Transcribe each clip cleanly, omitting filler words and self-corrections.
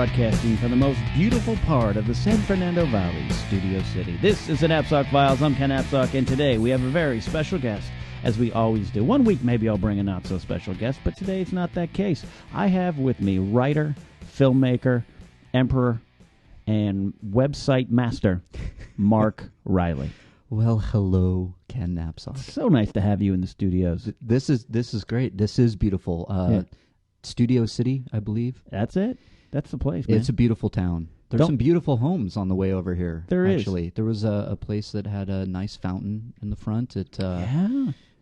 broadcasting from the most beautiful part of the San Fernando Valley, Studio City. This is the Napzok Files. I'm Ken Napzok, and today we have a very special guest, as we always do. One week maybe I'll bring a not-so-special guest, but today it's not that case. I have with me writer, filmmaker, emperor, and website master, Mark Reilly. Well, hello, Ken Napzok. So nice to have you in the studios. This is great. This is beautiful. Studio City, I believe. That's it. That's the place, man. It's a beautiful town. There's some beautiful homes on the way over here. There is. Actually. There was a place that had a nice fountain in the front.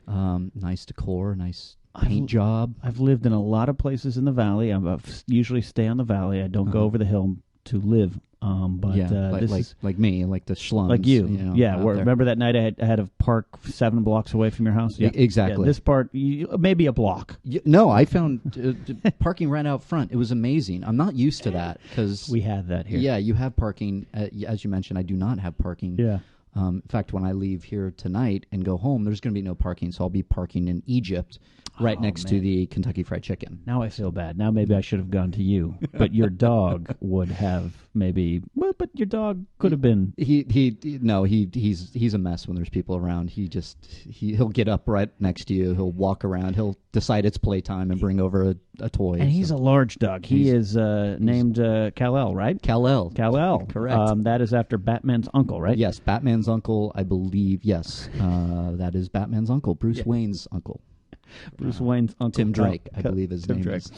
Nice decor, nice paint job. I've lived in a lot of places in the valley. I usually stay on the valley. I don't go over the hill to live. Like me, like the slums. Like you. Remember that night I had to park 7 blocks away from your house? Yeah, exactly. Yeah, this part, maybe a block. No, I found parking right out front. It was amazing. I'm not used to that because we have that here. Yeah, you have parking. As you mentioned, I do not have parking. Yeah. In fact, when I leave here tonight and go home, there's going to be no parking, so I'll be parking in Egypt right next to the Kentucky Fried Chicken. Now I feel bad. Now maybe I should have gone to you. But your dog would have maybe... Well, but your dog could have been... He's a mess when there's people around. He'll get up right next to you. He'll walk around. He'll decide it's playtime and bring over a toy. And he's a large dog. He is named Kal-El, right? Kal-El. Kal-El. Correct. That is after Batman's uncle, right? Yes, Batman's uncle, I believe. Yes, that is Batman's uncle, Bruce Wayne's uncle. Bruce Wayne's uncle. Tim Drake, I believe his name is.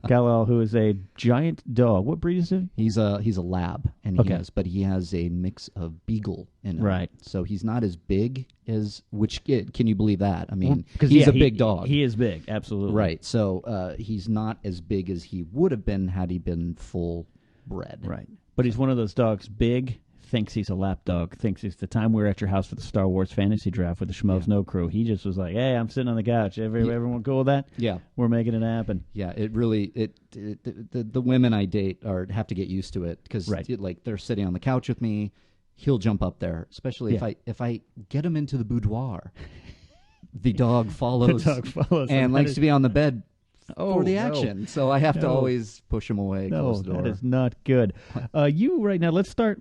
Kal-El, who is a giant dog. What breed is he? He's a lab, and he has a mix of beagle in him. Right. So he's not as big as can you believe that? I mean, he's a big dog. He is big, absolutely. Right. So he's not as big as he would have been had he been full bred. Right. But he's one of those dogs, big, thinks he's a lap dog, thinks it's the time we were at your house for the Star Wars fantasy draft with the Schmoes Know crew. He just was like, hey, I'm sitting on the couch. Everyone cool with that? Yeah. We're making it happen. Yeah, it really, the women I date have to get used to it because like they're sitting on the couch with me. He'll jump up there, especially if I get him into the boudoir. The dog follows. And likes to be on the bed for the action. So I have to always push him away. Close the door. That is not good. You right now, let's start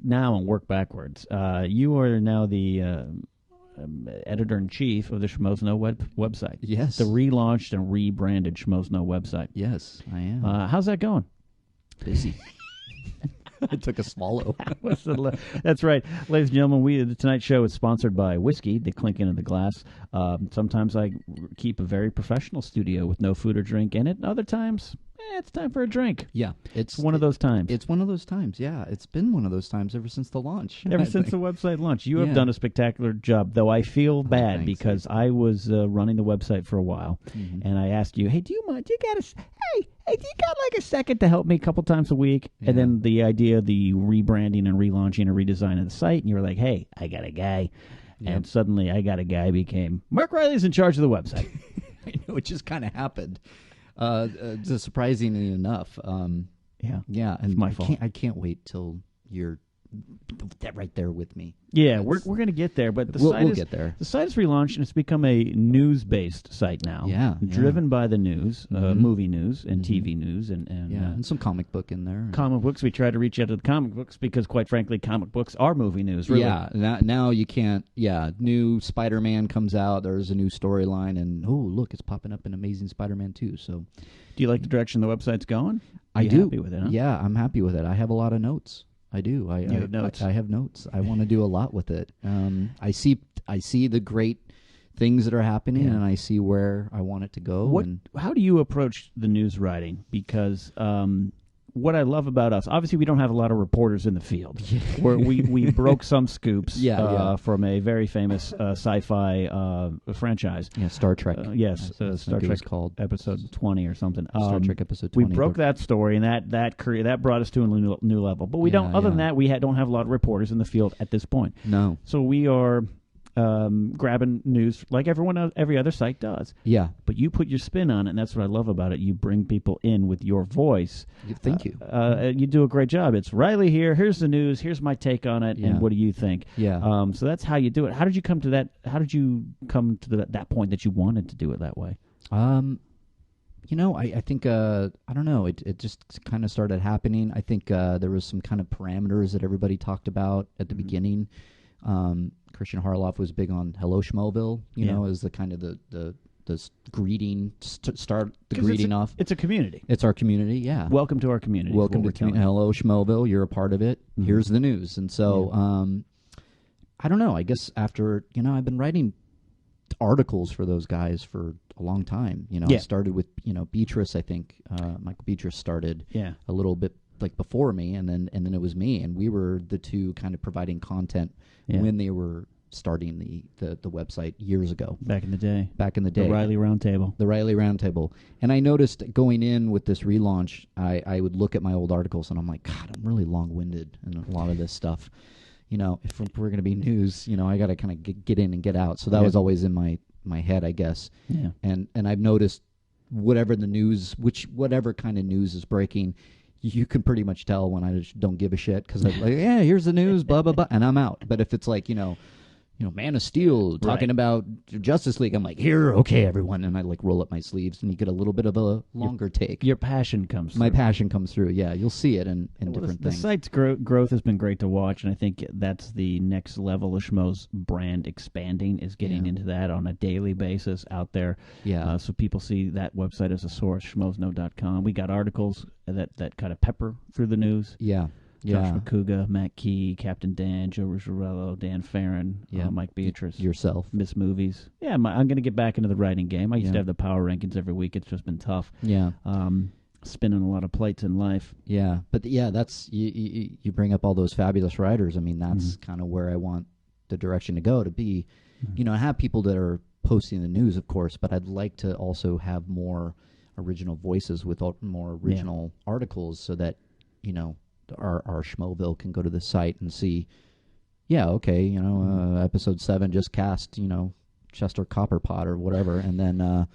now and work backwards. You are now the editor-in-chief of the Schmoes Know website. Yes. The relaunched and rebranded Schmoes Know website. Yes, I am. How's that going? Busy. I took a swallow. That's right. Ladies and gentlemen, the Tonight Show is sponsored by whiskey, the clinking of the glass. Sometimes I keep a very professional studio with no food or drink in it. Other times, it's time for a drink. Yeah. It's one of those times. It's one of those times, yeah. It's been one of those times ever since the launch. Ever since the website launch. You have done a spectacular job, though I feel bad because I was running the website for a while, and I asked you, hey, do you mind? Hey, do you got like a second to help me a couple times a week? Yeah. And then the idea of the rebranding and relaunching and redesign of the site, and you were like, hey, I got a guy. Yep. And suddenly I got a guy became, Mark Reilly's in charge of the website. I know, it just kind of happened. Surprisingly enough. Yeah, and it's my fault. I can't wait till you're right there with me. Yeah, we're going to get there, but we'll get there. The site is relaunched, and it's become a news-based site now. Yeah, driven by the news, movie news and TV news, and some comic book in there. Comic books. We try to reach out to the comic books because, quite frankly, comic books are movie news. Really. Yeah, now you can't. Yeah, new Spider-Man comes out. There's a new storyline, and look, it's popping up in Amazing Spider-Man 2. So, do you like the direction the website's going? I do. Happy with it? Huh? Yeah, I'm happy with it. I have a lot of notes. I do. I have notes. I have notes. I want to do a lot with it. I see the great things that are happening, and I see where I want it to go. How do you approach the news writing? Because what I love about us, obviously we don't have a lot of reporters in the field. Where we broke some scoops from a very famous sci-fi franchise. Yeah, Star Trek. Yes, Star Trek called episode 20 or something. Star Trek episode 20. We broke that story, and that brought us to a new level. But we don't. Other than that, we don't have a lot of reporters in the field at this point. No. So we are grabbing news like every other site does. Yeah. But you put your spin on it, and that's what I love about it. You bring people in with your voice. Thank you. You do a great job. It's Reilly here. Here's the news. Here's my take on it, and what do you think? Yeah. So that's how you do it. How did you come to that? How did you come to that point that you wanted to do it that way? I think I don't know. It just kind of started happening. I think there was some kind of parameters that everybody talked about at the beginning. Christian Harloff was big on "Hello Schmoeville," as the kind of the greeting start the greeting off. It's a community. It's our community. Yeah. Welcome to our community. Welcome to community. Hello Schmoeville. You're a part of it. Mm-hmm. Here's the news. And so I don't know. I guess after I've been writing articles for those guys for a long time. I started with Beatrice. I think Michael Beatrice started a little bit like before me, and then it was me, and we were the two kind of providing content when they were starting the website years ago. Back in the day. The Reilly Roundtable. And I noticed going in with this relaunch, I would look at my old articles and I'm like, God, I'm really long-winded in a lot of this stuff. If we're going to be news, I got to kind of get in and get out. So that was always in my head, I guess. Yeah. And I've noticed whatever kind of news is breaking, you can pretty much tell when I just don't give a shit because I'm like, yeah, here's the news, blah, blah, blah, and I'm out. But if it's like, Man of Steel talking about Justice League, I'm like, here, okay, everyone, and I like roll up my sleeves, and you get a little bit of a longer take. Your passion comes through. My passion comes through, yeah. You'll see it in different things. The site's growth has been great to watch, and I think that's the next level of Schmoes brand expanding, is getting into that on a daily basis out there. Yeah. So people see that website as a source, schmoesknow.com. We got articles that kind of pepper through the news. Yeah. Josh McCouga, Matt Key, Captain Dan, Joe Ruggiero, Dan Farron, Mike Beatrice. Yourself. Miss Movies. Yeah, I'm going to get back into the writing game. I used to have the power rankings every week. It's just been tough. Yeah. Spinning a lot of plates in life. Yeah, but that's you bring up all those fabulous writers. I mean, that's kind of where I want the direction to go, to be. I have people that are posting the news, of course, but I'd like to also have more original voices with more original articles so that, our Schmoeville can go to the site and see, episode 7 just cast, Chester Copperpot or whatever, and then, oh,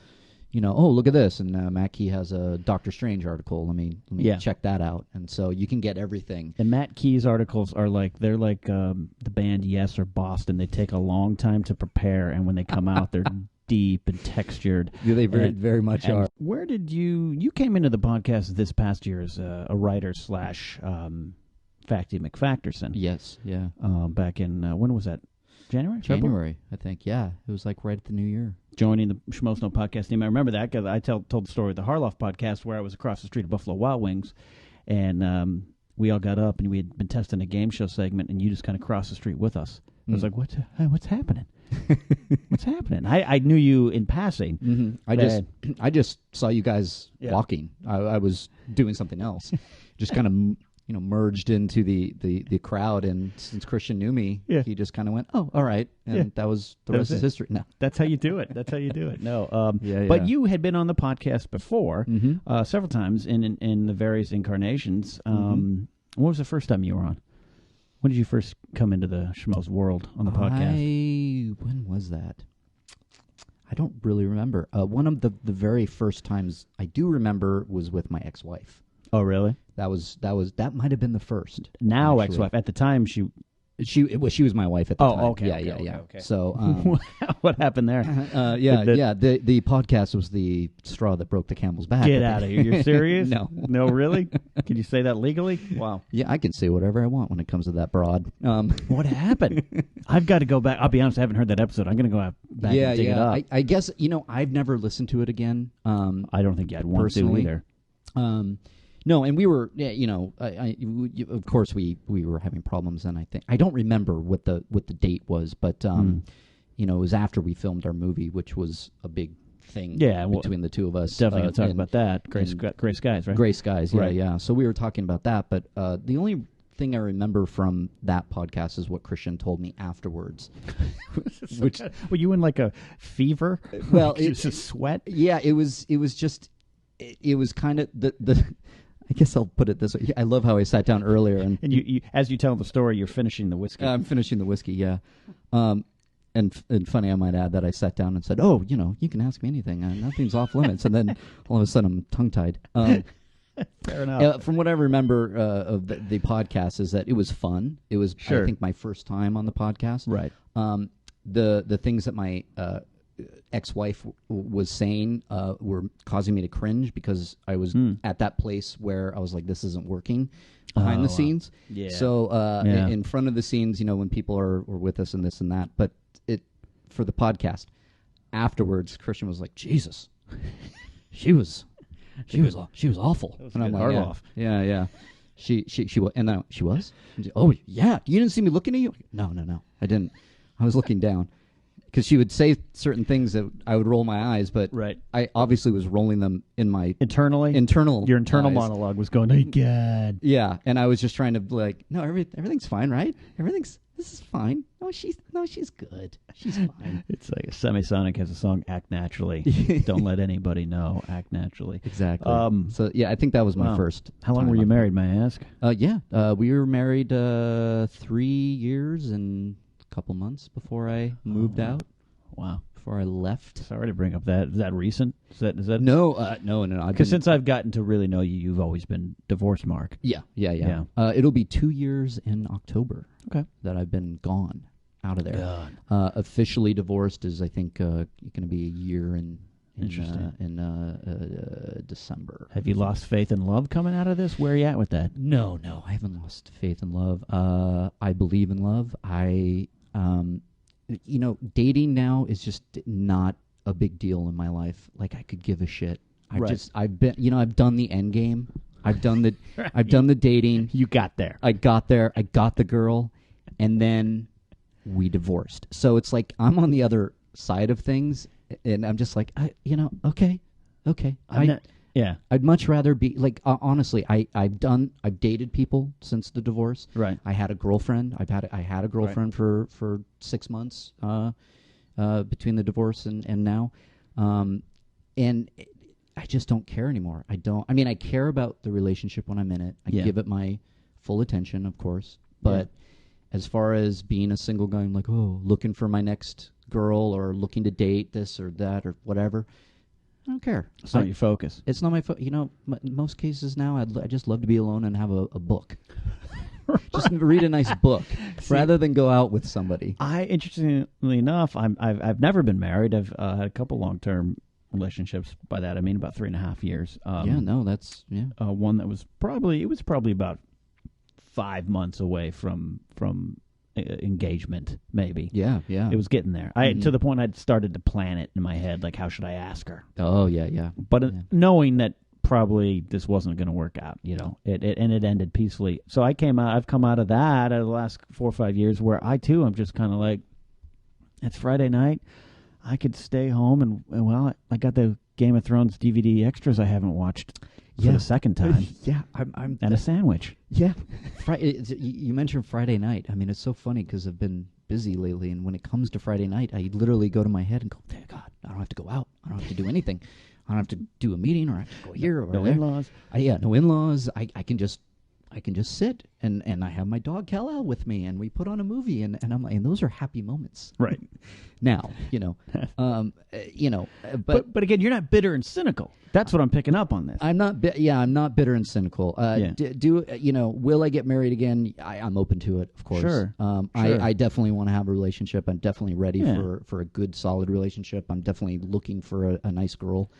look at this, and Matt Key has a Doctor Strange article. Let me check that out, and so you can get everything. And Matt Key's articles are like the band Yes or Boston. They take a long time to prepare, and when they come out, they're deep and textured. Yeah, they very much are. Where did you came into the podcast this past year as a writer / Facty McFacterson? Yes, yeah. Back in when was that? January, February, I think. Yeah, it was like right at the new year. Joining the Schmoes Know podcast team. I remember that because I told the story of the Harloff podcast where I was across the street at Buffalo Wild Wings, and we all got up and we had been testing a game show segment, and you just kind of crossed the street with us. I was like, what's happening? What's happening? I knew you in passing. Mm-hmm. I just saw you guys walking. I was doing something else. Just kind of merged into the crowd, and since Christian knew me, he just kind of went, "Oh, all right," and that was the rest is history. No, that's how you do it. No, but you had been on the podcast before several times in the various incarnations. What was the first time you were on? When did you first come into the Schmoes world on the podcast? When was that? I don't really remember. One of the very first times I do remember was with my ex-wife. Oh, really? That might have been the first. Now actually. Ex-wife. At the time, she was my wife at the time. Oh, okay. Yeah. Okay. So what happened there? The podcast was the straw that broke the camel's back. Get out of here! You're serious? No, really? Can you say that legally? Wow. Yeah, I can say whatever I want when it comes to that broad. What happened? I've got to go back. I'll be honest, I haven't heard that episode. I'm going to go back and dig it up. I guess I've never listened to it again. I don't think I'd want to either. No, and we were, of course, we were having problems, and I don't remember what the date was, but it was after we filmed our movie, which was a big thing between the two of us. Definitely going to talk about that. Gray Skies, right? Gray Skies, yeah. So we were talking about that, but the only thing I remember from that podcast is what Christian told me afterwards. Which were you in like a fever? Well, it's a sweat. Yeah, it was kind of the. I guess I'll put it this way. I love how I sat down earlier. And you as you tell the story, you're finishing the whiskey. I'm finishing the whiskey, yeah. And funny, I might add that I sat down and said, "Oh, you can ask me anything. Nothing's off limits." And then all of a sudden, I'm tongue-tied. Fair enough. From what I remember of the podcast is that it was fun. It was, I think, my first time on the podcast. Right. The things that my ex-wife was saying were causing me to cringe because I was at that place where I was like, this isn't working behind the scenes. Yeah. So in front of the scenes, when people are with us and this and that, but for the podcast afterwards, Christian was like, Jesus, she was awful. And I'm like, off. Yeah. She was, and she was. Oh yeah, you didn't see me looking at you. No, I didn't. I was looking down. Because she would say certain things that I would roll my eyes, but I obviously was rolling them in my internal. Your internal eyes. Monologue was going, oh, God. Yeah, and I was just trying to no, everything's fine, right? This is fine. No, she's good. She's fine. It's like Semisonic has a song, Act Naturally. Don't let anybody know. Act Naturally. Exactly. So yeah, I think that was my first. How long were you married, may I ask? We were married 3 years and couple months before I moved out. Wow. Before I left. Sorry to bring up that. Is that recent? Is that No. Because since I've gotten to really know you, you've always been divorced, Mark. Yeah. It'll be 2 years in October. Okay. That I've been gone, out of there. Officially divorced is, I think, going to be a year in December. Have you lost faith in love coming out of this? Where are you at with that? No, I haven't lost faith in love. I believe in love. Dating now is just not a big deal in my life. Like, I could give a shit. I've done the end game. I've done the dating. You got there. I got there. I got the girl, and then we divorced. So it's like I'm on the other side of things, and I'm just like, okay. I'd much rather be like, honestly, I've dated people since the divorce. Right. I had a girlfriend. I had a girlfriend for 6 months between the divorce and now, and I just don't care anymore. I care about the relationship when I'm in it. I give it my full attention, of course, but as far as being a single guy, I'm like, looking for my next girl or looking to date this or that or whatever. I don't care. It's not your focus. It's not my focus. In most cases now, I just love to be alone and have a book. Just read a nice book rather than go out with somebody. Interestingly enough, I've never been married. I've had a couple long-term relationships. By that I mean about 3.5 years. One that was probably about 5 months away from engagement, maybe. Yeah. It was getting there. To the point I'd started to plan it in my head, like, how should I ask her? Oh, yeah. But knowing that probably this wasn't going to work out, it ended peacefully. So I've come out of that the last 4 or 5 years where I'm just kind of like, it's Friday night. I could stay home and I got the Game of Thrones DVD extras I haven't watched for the second time. I'm and a sandwich. Yeah. You mentioned Friday night. I mean, it's so funny because I've been busy lately, and when it comes to Friday night, I literally go to my head and go, thank God, I don't have to go out. I don't have to do anything. I don't have to do a meeting, or I have to go here or no there. In-laws. No in-laws. I can just sit and I have my dog Kal-El with me, and we put on a movie, and I'm like, and those are happy moments. Right. Now, but again, you're not bitter and cynical. That's what I'm picking up on this. I'm not. I'm not bitter and cynical. Will I get married again? I'm open to it, of course. Sure. I definitely want to have a relationship. I'm definitely ready for a good, solid relationship. I'm definitely looking for a nice girl.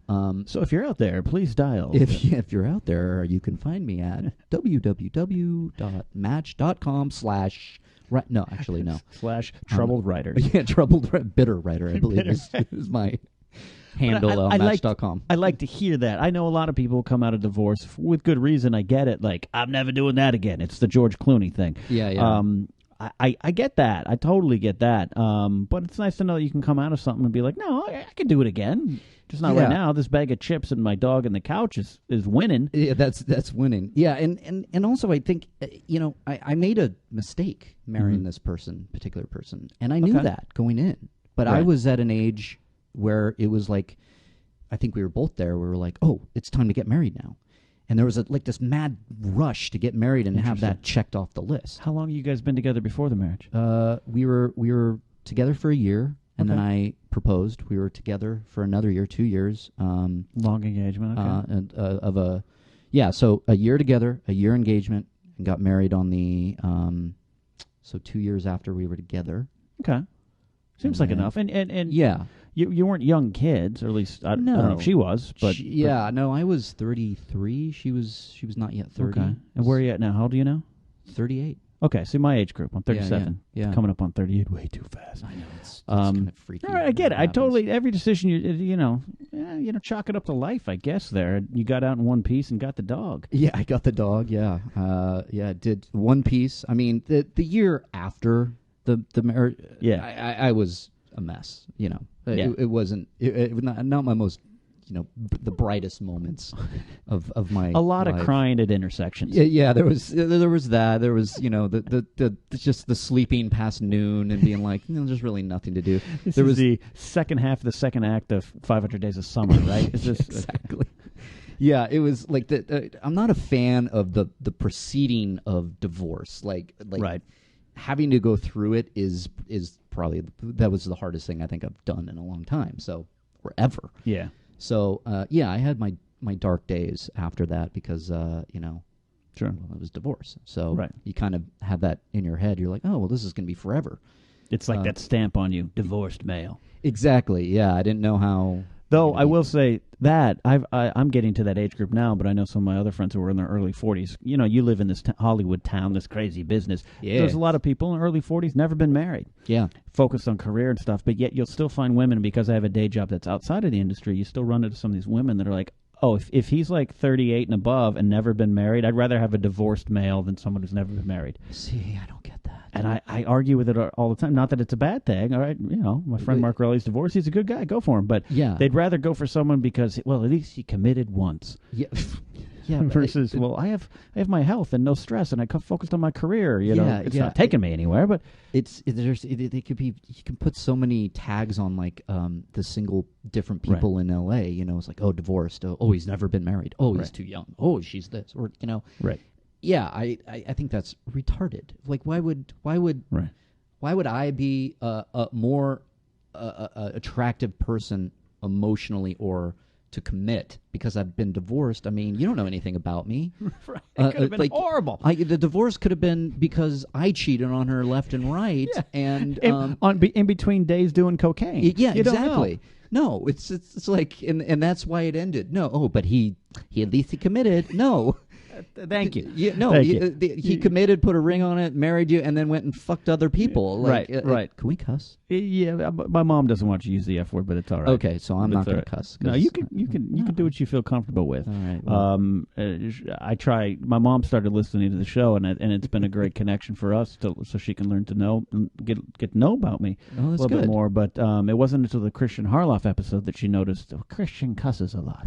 So if you're out there, please dial. If you're out there, you can find me at www.match.com/ no, actually, no. / troubled writer. Yeah, bitter writer, I believe is my handle on Match.com. I like to hear that. I know a lot of people come out of divorce with good reason. I get it. Like, I'm never doing that again. It's the George Clooney thing. Yeah. I get that. I totally get that. But it's nice to know that you can come out of something and be like, no, I can do it again. Just not right now. This bag of chips and my dog on the couch is winning. Yeah, that's winning. Yeah, and also I think I made a mistake marrying this particular person, and I knew that going in. But I was at an age where it was like, I think we were both there. We were like, oh, it's time to get married now, and there was this mad rush to get married and have that checked off the list. How long have you guys been together before the marriage? We were together for a year. And then I proposed. We were together for another year, 2 years. Long engagement, okay. So a year together, a year engagement, and got married on the, 2 years after we were together. Okay. Seems like enough. And You weren't young kids, or at least I don't know if she was. But no, I was 33. She was not yet 30. Okay. And where are you at now? How old are you now? 38. Okay, so my age group. I'm 37. Yeah. Coming up on 38 way too fast. I know. It's kind of freaky. All right, I get it. I totally, every decision, chalk it up to life, I guess, there. You got out in one piece and got the dog. Yeah, I got the dog, yeah. Did one piece. I mean, the year after the marriage, I was a mess, It wasn't, it was not my most, the brightest moments of my a lot life. Of crying at intersections. Yeah, there was that. There was, the just the sleeping past noon and being like, there's really nothing to do. This is the second half of the second act of 500 Days of Summer, right? Is this exactly? Yeah, it was like I'm not a fan of the proceeding of divorce. Like right. Having to go through it is probably that was the hardest thing I think I've done in a long time. So or ever. Yeah. So, I had my dark days after that because, sure. It was divorce. So right. You kind of have that in your head. You're like, oh, well, this is going to be forever. It's like that stamp on you, divorced male. Exactly, yeah. I didn't know how... Though I will say that I'm getting to that age group now, but I know some of my other friends who were in their early 40s. You live in this Hollywood town, this crazy business. Yeah. There's a lot of people in their early 40s never been married. Yeah. Focused on career and stuff, but yet you'll still find women, because I have a day job that's outside of the industry, you still run into some of these women that are like, oh, if he's like 38 and above and never been married, I'd rather have a divorced male than someone who's never been married. See, I don't get that. And I argue with it all the time. Not that it's a bad thing. All right, my friend Mark Reilly's divorced. He's a good guy. Go for him. But they'd rather go for someone because, well, at least he committed once. Yeah. Yeah. Versus, well, I have my health and no stress, and I focused on my career. It's not taking me anywhere. But it could be. You can put so many tags on like the single different people in L.A. It's like, oh, divorced. Oh, he's never been married. Oh, he's too young. Oh, she's this. Or right. Yeah, I think that's retarded. Like, why would I be a more attractive person emotionally or to commit because I've been divorced? I mean, you don't know anything about me. Right. It could have been horrible. The divorce could have been because I cheated on her left and right, and in between days doing cocaine. Yeah, you exactly. No, it's like, and that's why it ended. No, but he at least he committed. No. Thank you. He committed, put a ring on it, married you, and then went and fucked other people. Right. Can we cuss? Yeah, my mom doesn't want you to use the F word, but it's all right. Okay, so I'm not going to cuss. No, you can do what you feel comfortable with. All right. Well. I try. My mom started listening to the show, and it's been a great connection for us so she can learn to know, get to know about me a little bit more. But it wasn't until the Christian Harloff episode that she noticed Christian cusses a lot.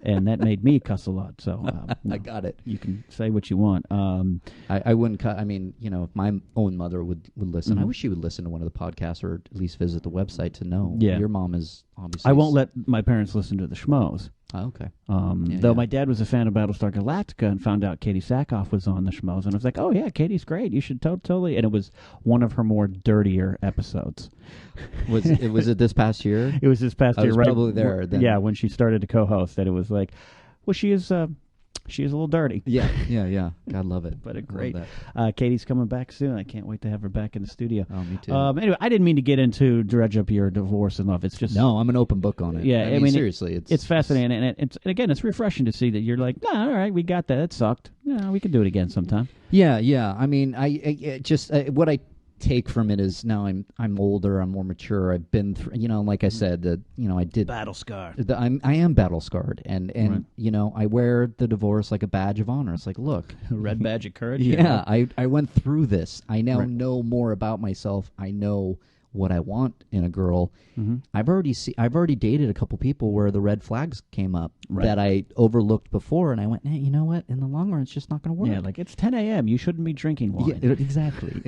And that made me cuss a lot. So I got it. You can say what you want. I wouldn't cut. I mean, if my own mother would listen, I wish she would listen to one of the podcasts or at least visit the website to know. Yeah. Your mom is obviously. I won't let my parents listen to the Schmoes. Oh, okay. Though my dad was a fan of Battlestar Galactica and found out Katie Sackhoff was on the Schmoes, and I was like, oh yeah, Katie's great. You should totally. And it was one of her more dirtier episodes. Was it this past year? It was this past year. I was probably there. Then. Yeah, when she started to co-host, that it was like, well, she is a little dirty. Yeah. God love it. But great. Katie's coming back soon. I can't wait to have her back in the studio. Oh, me too. Anyway, I didn't mean to get into dredge up your divorce and love. It's just I'm an open book on it. Yeah, I mean seriously, it's fascinating, and it's refreshing to see that you're like, no, all right, we got that. It sucked. Yeah, we can do it again sometime. Yeah. I mean, I just what I take from it is now I'm older, I'm more mature. I've been through, like I said, I did battle scar. I am battle scarred, and right. I wear the divorce like a badge of honor. It's like, look, a red badge of courage. Yeah, I went through this. I now know more about myself. I know what I want in a girl. Mm-hmm. I've already dated a couple people where the red flags came up that I overlooked before, and I went, hey, you know what? In the long run, it's just not going to work. Yeah, like it's 10 a.m. You shouldn't be drinking wine. Yeah, exactly.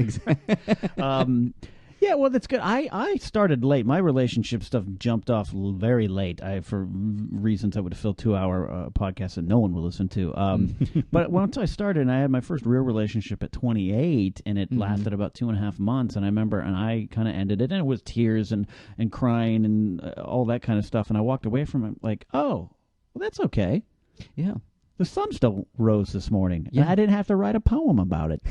Yeah, well, that's good. I started late. My relationship stuff jumped off very late. For reasons I would have filled 2-hour podcasts that no one will listen to. But once I started, and I had my first real relationship at 28, and it lasted about 2.5 months. And I remember, and I kind of ended it, and it was tears and crying and all that kind of stuff. And I walked away from it like, oh, well, that's okay. Yeah. The sun still rose this morning. Yeah. And I didn't have to write a poem about it.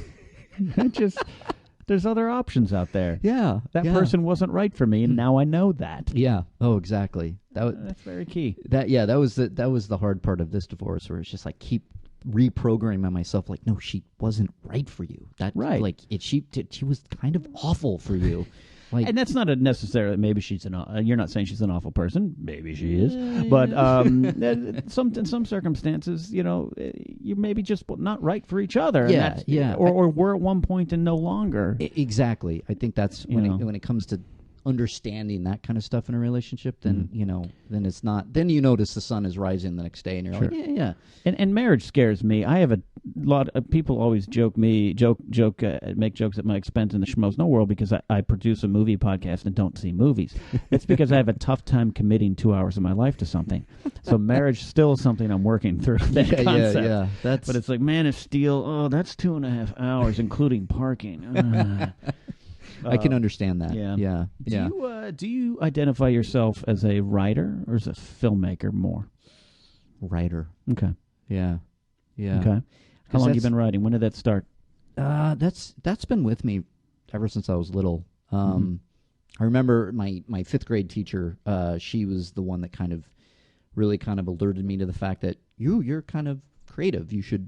there's other options out there. Yeah. That person wasn't right for me, and now I know that. Yeah. Oh, exactly. That's very key. That was the hard part of this divorce, where it's just like keep reprogramming myself, like, no, she wasn't right for you. That right. Like she was kind of awful for you. Like, and that's not necessarily. Maybe she's you're not saying she's an awful person. Maybe she is, but in some circumstances, you maybe just not right for each other. Yeah. Or we're at one point and no longer. Exactly. I think that's when it comes to understanding that kind of stuff in a relationship, then then it's not. Then you notice the sun is rising the next day, and you're like, yeah. And marriage scares me. I have a lot of people always make jokes at my expense in the Schmoes Know world because I produce a movie podcast and don't see movies. It's because I have a tough time committing 2 hours of my life to something. So marriage still is something I'm working through. That concept. Yeah. But it's like Man of Steel. Oh, that's 2.5 hours, including parking. I can understand that. Yeah. Do you identify yourself as a writer or as a filmmaker more? Writer. Okay. Yeah. Okay. How long have you been writing? When did that start? That's been with me ever since I was little. I remember my fifth grade teacher. She was the one that really alerted me to the fact that you're kind of creative. You should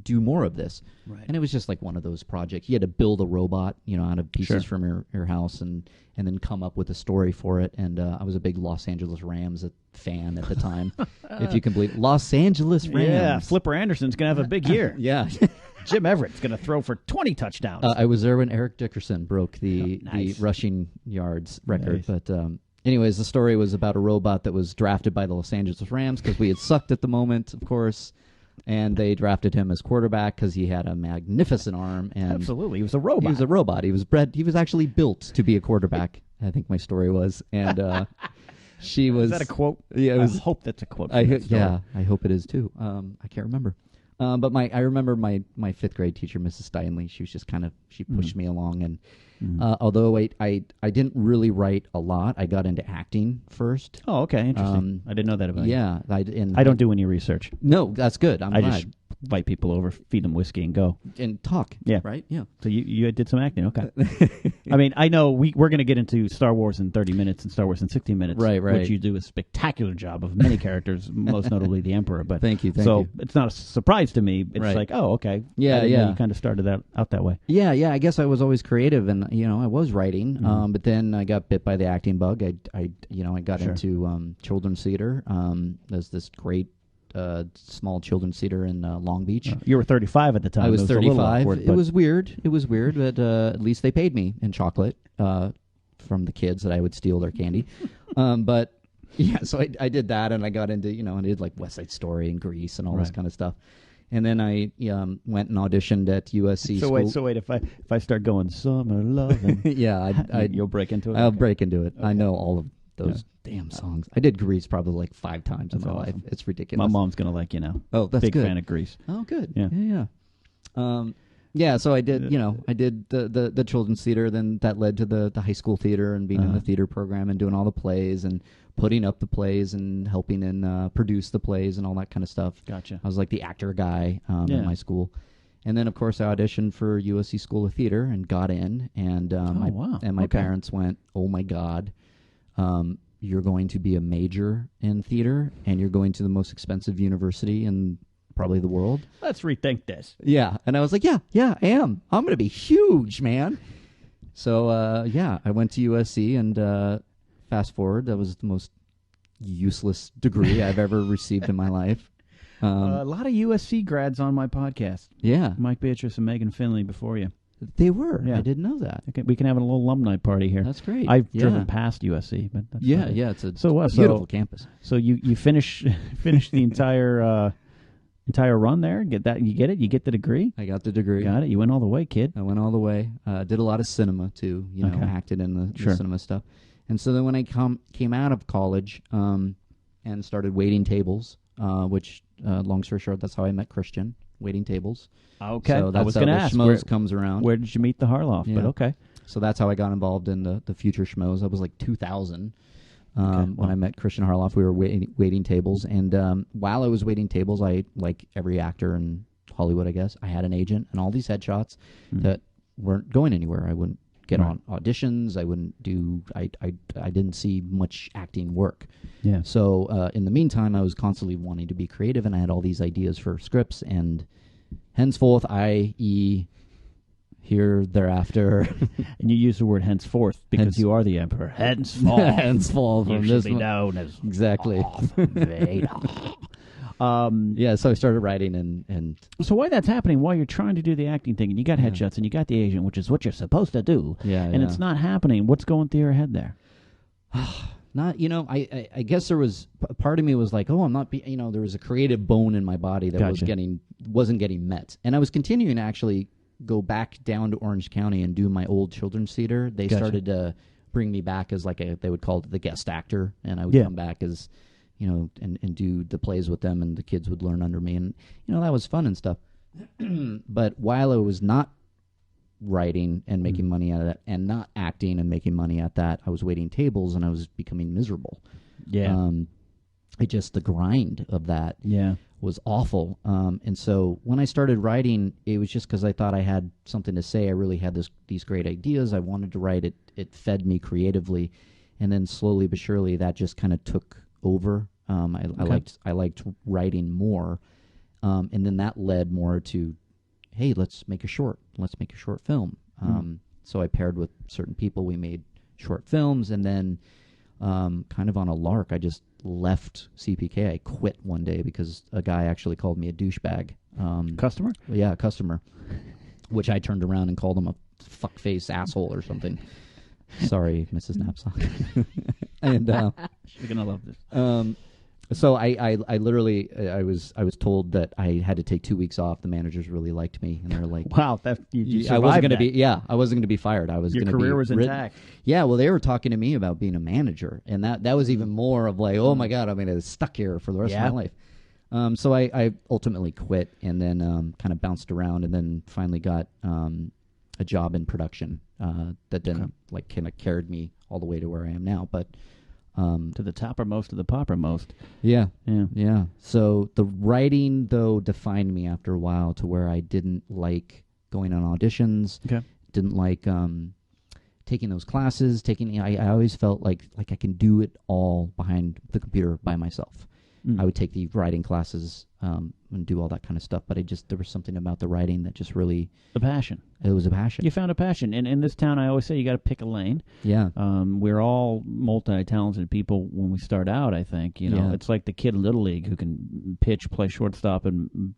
do more of this. Right. And it was just like one of those projects. You had to build a robot, out of pieces from your house and then come up with a story for it. And I was a big Los Angeles Rams fan at the time, if you can believe it. Los Angeles Rams. Yeah, Flipper Anderson's going to have a big year. Yeah. Jim Everett's going to throw for 20 touchdowns. I was there when Eric Dickerson broke the rushing yards record. Nice. But anyways, the story was about a robot that was drafted by the Los Angeles Rams because we had sucked at the moment, of course. And they drafted him as quarterback because he had a magnificent arm. And absolutely, he was a robot. He was a robot. He was bred. He was actually built to be a quarterback. I think my story was. And she was. Is that a quote? Yeah, I hope that's a quote. I hope it is too. I can't remember. But I remember my fifth grade teacher, Mrs. Steinley. She was just she pushed me along, and although I didn't really write a lot, I got into acting first. Oh, okay, interesting. I didn't know that about you. Yeah, I don't do any research. No, that's good. I'm glad. Just invite people over, feed them whiskey, and go and talk. Yeah, right. Yeah. So you did some acting. Okay. I mean, I know we're going to get into Star Wars in 30 minutes and Star Wars in 60 minutes. Right. Which you do a spectacular job of many characters, most notably the Emperor. But thank you. So it's not a surprise to me. It's like, oh, okay. Yeah. You kind of started out that way. Yeah. I guess I was always creative, and I was writing. But then I got bit by the acting bug. I got into children's theater. There's this great small children's theater in Long Beach. You were 35 at the time. I was 35. Awkward, it was weird, but at least they paid me in chocolate from the kids that I would steal their candy. But yeah, so I did that, and I got into and I did like West Side Story and Grease and all this kind of stuff. And then I went and auditioned at USC. So wait, if I start going Summer Lovin', you'll break into it. I'll break into it. Okay. I know all of those damn songs. I did Grease probably like 5 times in my life. It's ridiculous. My mom's gonna like Oh, that's big good. fan of Grease. Oh, good. Yeah. So I did. I did the children's theater. Then that led to the high school theater and being in the theater program and doing all the plays and putting up the plays and helping and produce the plays and all that kind of stuff. Gotcha. I was like the actor guy in my school. And then, of course, I auditioned for USC School of Theater and got in. And my parents went, "Oh my God, you're going to be a major in theater, and you're going to the most expensive university in probably the world. Let's rethink this." Yeah, and I was like, "Yeah, I am. I'm going to be huge, man." So I went to USC, and fast forward, that was the most useless degree I've ever received in my life. A lot of USC grads on my podcast. Yeah. Mike Beatrice and Megan Finley before you. They were. Yeah. I didn't know that. Okay, we can have a little alumni party here. That's great. I've driven past USC, but that's it's a beautiful campus. So you finish the entire run there. Get that? You get it? You get the degree? I got the degree. Got it. You went all the way, kid. I went all the way. Did a lot of cinema too. Acted in the cinema stuff. And so then when I came out of college and started waiting tables, which long story short, that's how I met Christian. Waiting tables. Okay. So that's I was going to ask. Schmoes comes around. Where did you meet the Harloff? Yeah. But okay. So that's how I got involved in the future Schmoes. That was like 2000 when I met Christian Harloff. We were waiting tables. And while I was waiting tables, I, like every actor in Hollywood, I guess, I had an agent and all these headshots that weren't going anywhere. I wouldn't get on auditions. I wouldn't do. I didn't see much acting work. Yeah. So in the meantime, I was constantly wanting to be creative, and I had all these ideas for scripts. And henceforth, i.e., here, thereafter. And you use the word henceforth because you are the emperor. Henceforth. Henceforth. You should be known as exactly. Vader. So I started writing, and so while that's happening, while you're trying to do the acting thing, and you got headshots, and you got the agent, which is what you're supposed to do, and it's not happening, what's going through your head there? Not, I guess there was part of me was like, oh, I'm not, there was a creative bone in my body that wasn't getting met, and I was continuing to actually go back down to Orange County and do my old children's theater. They started to bring me back as they would call it the guest actor, and I would come back as, and do the plays with them, and the kids would learn under me, and that was fun and stuff. But while I was not writing and making money out of that, and not acting and making money at that, I was waiting tables and I was becoming miserable. The grind of that was awful. And so when I started writing, it was just because I thought I had something to say. I really had these great ideas. I wanted to write it. It fed me creatively, and then slowly but surely that just kind of took over. I liked writing more, and then that led more to, hey, let's make a short film. So I paired with certain people. We made short films, and then kind of on a lark, I just left CPK. I quit one day because a guy actually called me a douchebag. Customer? Yeah, a customer, which I turned around and called him a fuckface asshole or something. Sorry, Mrs. Napzok. And she's gonna love this. So I literally I was told that I had to take 2 weeks off. The managers really liked me, and they're like, "Wow, that you I wasn't going to be I wasn't going to be fired. I was your going to be career was intact." Yeah, well, they were talking to me about being a manager, and that was even more of like, oh my god, I'm going to be stuck here for the rest of my life. So I ultimately quit, and then kind of bounced around, and then finally got a job in production that then kind of carried me all the way to where I am now, but. To the toppermost of the poppermost. Yeah. So the writing, though, defined me after a while to where I didn't like going on auditions. Okay. Didn't like taking those classes. I always felt like I can do it all behind the computer by myself. I would take the writing classes and do all that kind of stuff, but there was something about the writing that just really... The passion. It was a passion. You found a passion. And in this town, I always say you got to pick a lane. Yeah. We're all multi-talented people when we start out, I think. It's like the kid in Little League who can pitch, play shortstop, and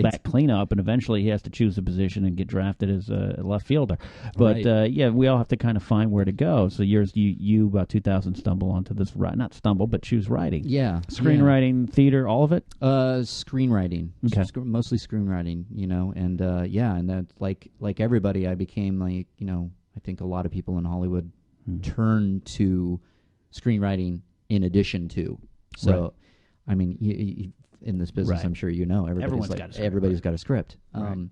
back cleanup, and eventually he has to choose a position and get drafted as a left fielder. But, we all have to kind of find where to go. So you about 2000, stumble onto this, not stumble, but choose writing. Yeah. Screenwriting, theater, all of it? Screenwriting. Okay. Mostly screenwriting, and and that like everybody, I became like, I think a lot of people in Hollywood turn to screenwriting in addition to. So, I mean, in this business, I'm sure everybody's got a script. And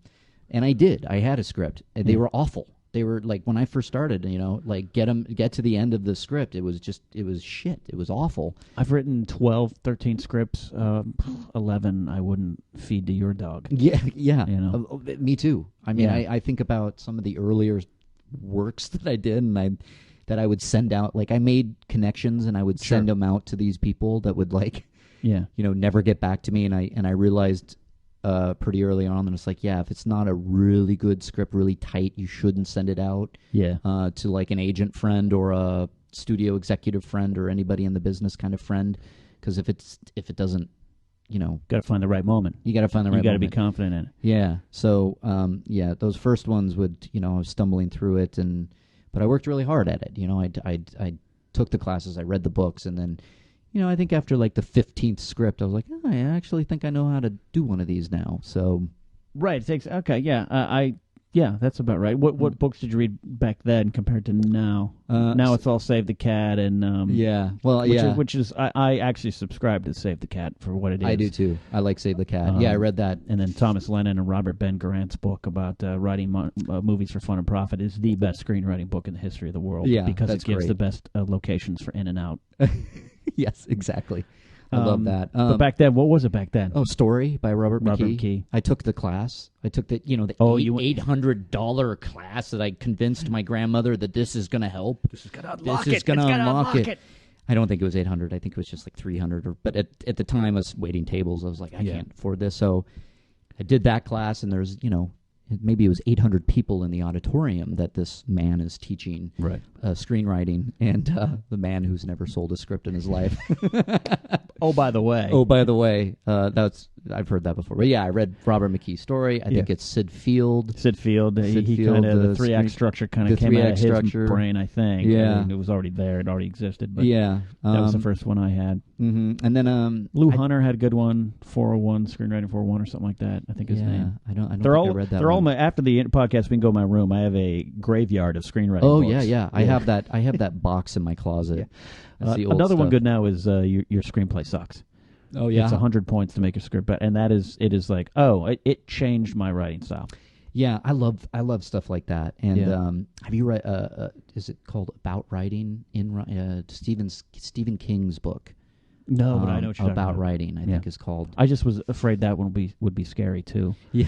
I did. I had a script. They were awful. They were like, when I first started, get to the end of the script, it was shit. It was awful. I've written 12, 13 scripts. 11 I wouldn't feed to your dog. Yeah. Me too. I mean, I think about some of the earlier works that I did, and that I would send out. Like, I made connections, and I would send them out to these people that would never get back to me. And I realized pretty early on, and it's like, if it's not a really good script, really tight, you shouldn't send it out to like an agent friend or a studio executive friend or anybody in the business kind of friend, because if it doesn't, got to find the right moment. You got to find the right moment. You got to be confident in it. Yeah. So those first ones would, I was stumbling through it, but I worked really hard at it. I took the classes, I read the books, and then I think after like the 15th script, I was like, I actually think I know how to do one of these now. So, right, it takes that's about right. What books did you read back then compared to now? Now it's all Save the Cat and which is I actually subscribe to Save the Cat for what it is. I do too. I like Save the Cat. I read that. And then Thomas Lennon and Robert Ben Garant's book about writing movies for fun and profit is the best screenwriting book in the history of the world. Yeah, because that's it gives great. the best locations for in and out. Yes, exactly. I love that. But back then, what was it back then? Oh, Story by Robert McKee. McKee. I took the class. I took the $800 class that I convinced my grandmother that this is going to help. This is going to unlock it. This is going to unlock it. I don't think it was 800. I think it was just like 300. But at the time, I was waiting tables. I was like, I can't afford this. So I did that class, and there's, maybe it was 800 people in the auditorium that this man is teaching screenwriting, and the man who's never sold a script in his life. Oh, by the way, I've heard that before. But yeah, I read Robert McKee's Story. I think it's Sid Field. He kind of the 3-act structure kind of came out of his brain, I think. Yeah, it was already there. It already existed. But that was the first one I had. Mm-hmm. And then Lou Hunter had a good one, 401 Screenwriting 401 or something like that. I think his name. I don't think I read that. They're all after the podcast. We can go in my room. I have a graveyard of screenwriting. Oh books. yeah. I have that box in my closet. That's the old another stuff. one good now is your screenplay sucks. Oh yeah, it's 100 points to make a script, and it is like it changed my writing style. Yeah, I love stuff like that. And have you read? Is it called About Writing in Stephen King's book? No, but I know what you're About Writing. I think is called. I just was afraid that one would be scary too. Yeah.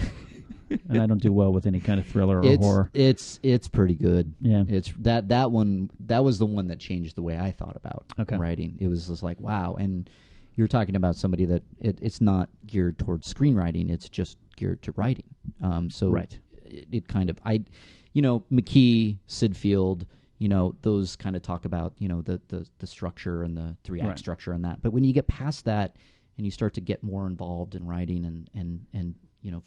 And I don't do well with any kind of thriller or horror. It's pretty good. Yeah. It's that one. That was the one that changed the way I thought about writing. It was just like, wow. And you're talking about somebody that it's not geared towards screenwriting. It's just geared to writing. It kind of McKee, Sid Field, those kind of talk about the structure and the 3-act structure and that. But when you get past that and you start to get more involved in writing and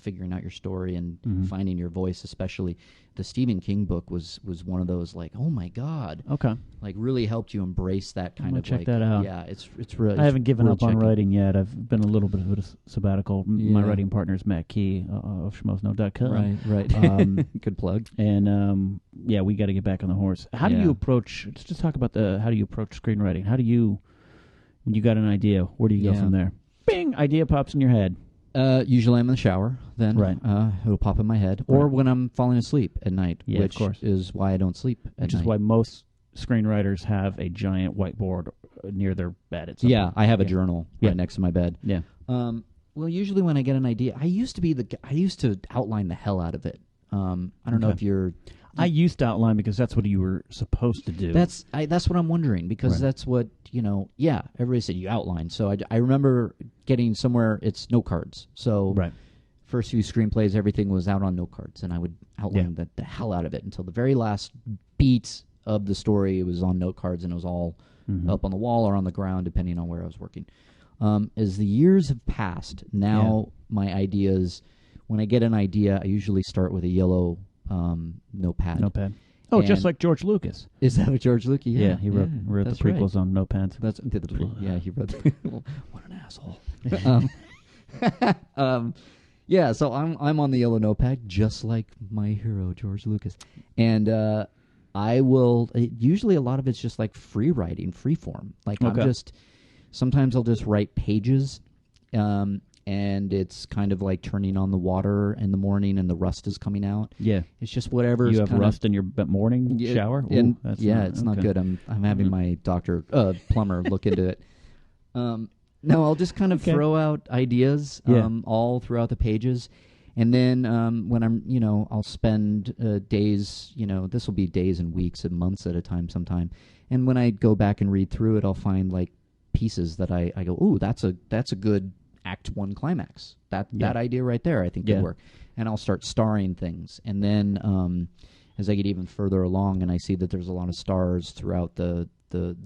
figuring out your story and finding your voice, especially the Stephen King book was one of those like, oh my God. Okay. Like really helped you embrace that kind of check that out. Yeah, it's really. I haven't given up on writing yet. I've been a little bit of a sabbatical. Yeah. My writing partner is Matt Key of schmoesknow.com. Right. Good plug. And we got to get back on the horse. How do you approach, let's just talk about how do you approach screenwriting? How do you, when you got an idea, where do you go from there? Bing, idea pops in your head. Usually I'm in the shower, then it'll pop in my head, or when I'm falling asleep at night, which of course is why I don't sleep at night. Which is why most screenwriters have a giant whiteboard near their bed. I have a journal right next to my bed. Yeah. Well, usually when I get an idea, I used to outline the hell out of it. I don't know if you're. I used to outline because that's what you were supposed to do. That's what I'm wondering, because that's what, everybody said you outline. So I remember getting somewhere, it's note cards. So first few screenplays, everything was out on note cards, and I would outline the hell out of it until the very last beat of the story. It was on note cards, and it was all up on the wall or on the ground, depending on where I was working. As the years have passed, now my ideas, when I get an idea, I usually start with a yellow notepad. Oh, just like George Lucas. Is that what George Lucas? Yeah, he wrote the prequels on notepads. He wrote. What an asshole. So I'm on the yellow notepad, just like my hero George Lucas, and I will. Usually, a lot of it's just like free writing, free form. Like sometimes I'll just write pages. And it's kind of like turning on the water in the morning and the rust is coming out. Yeah. It's just whatever. You have rust in your morning shower? Ooh, it's not good. I'm having my plumber look into it. No, I'll just kind of throw out ideas all throughout the pages. And then when I'll spend days, this will be days and weeks and months at a time sometime. And when I go back and read through it, I'll find like pieces that I go, ooh, that's a good Act 1 climax. That idea right there, I think could work. And I'll start starring things. And then as I get even further along and I see that there's a lot of stars throughout the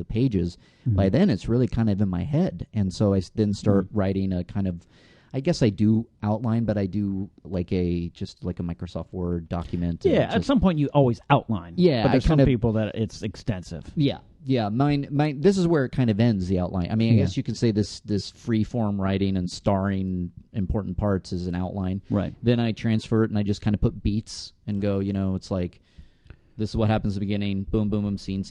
pages, by then it's really kind of in my head. And so I then start writing a kind of, I guess I do outline, but I do like a Microsoft Word document. Yeah, at some point you always outline. Yeah. But there's some people that it's extensive. Yeah. Yeah, mine. This is where it kind of ends, the outline. I mean, I guess you can say this free form writing and starring important parts is an outline. Right. Then I transfer it and I just kind of put beats and go, it's like, this is what happens at the beginning, boom, boom, boom, scene,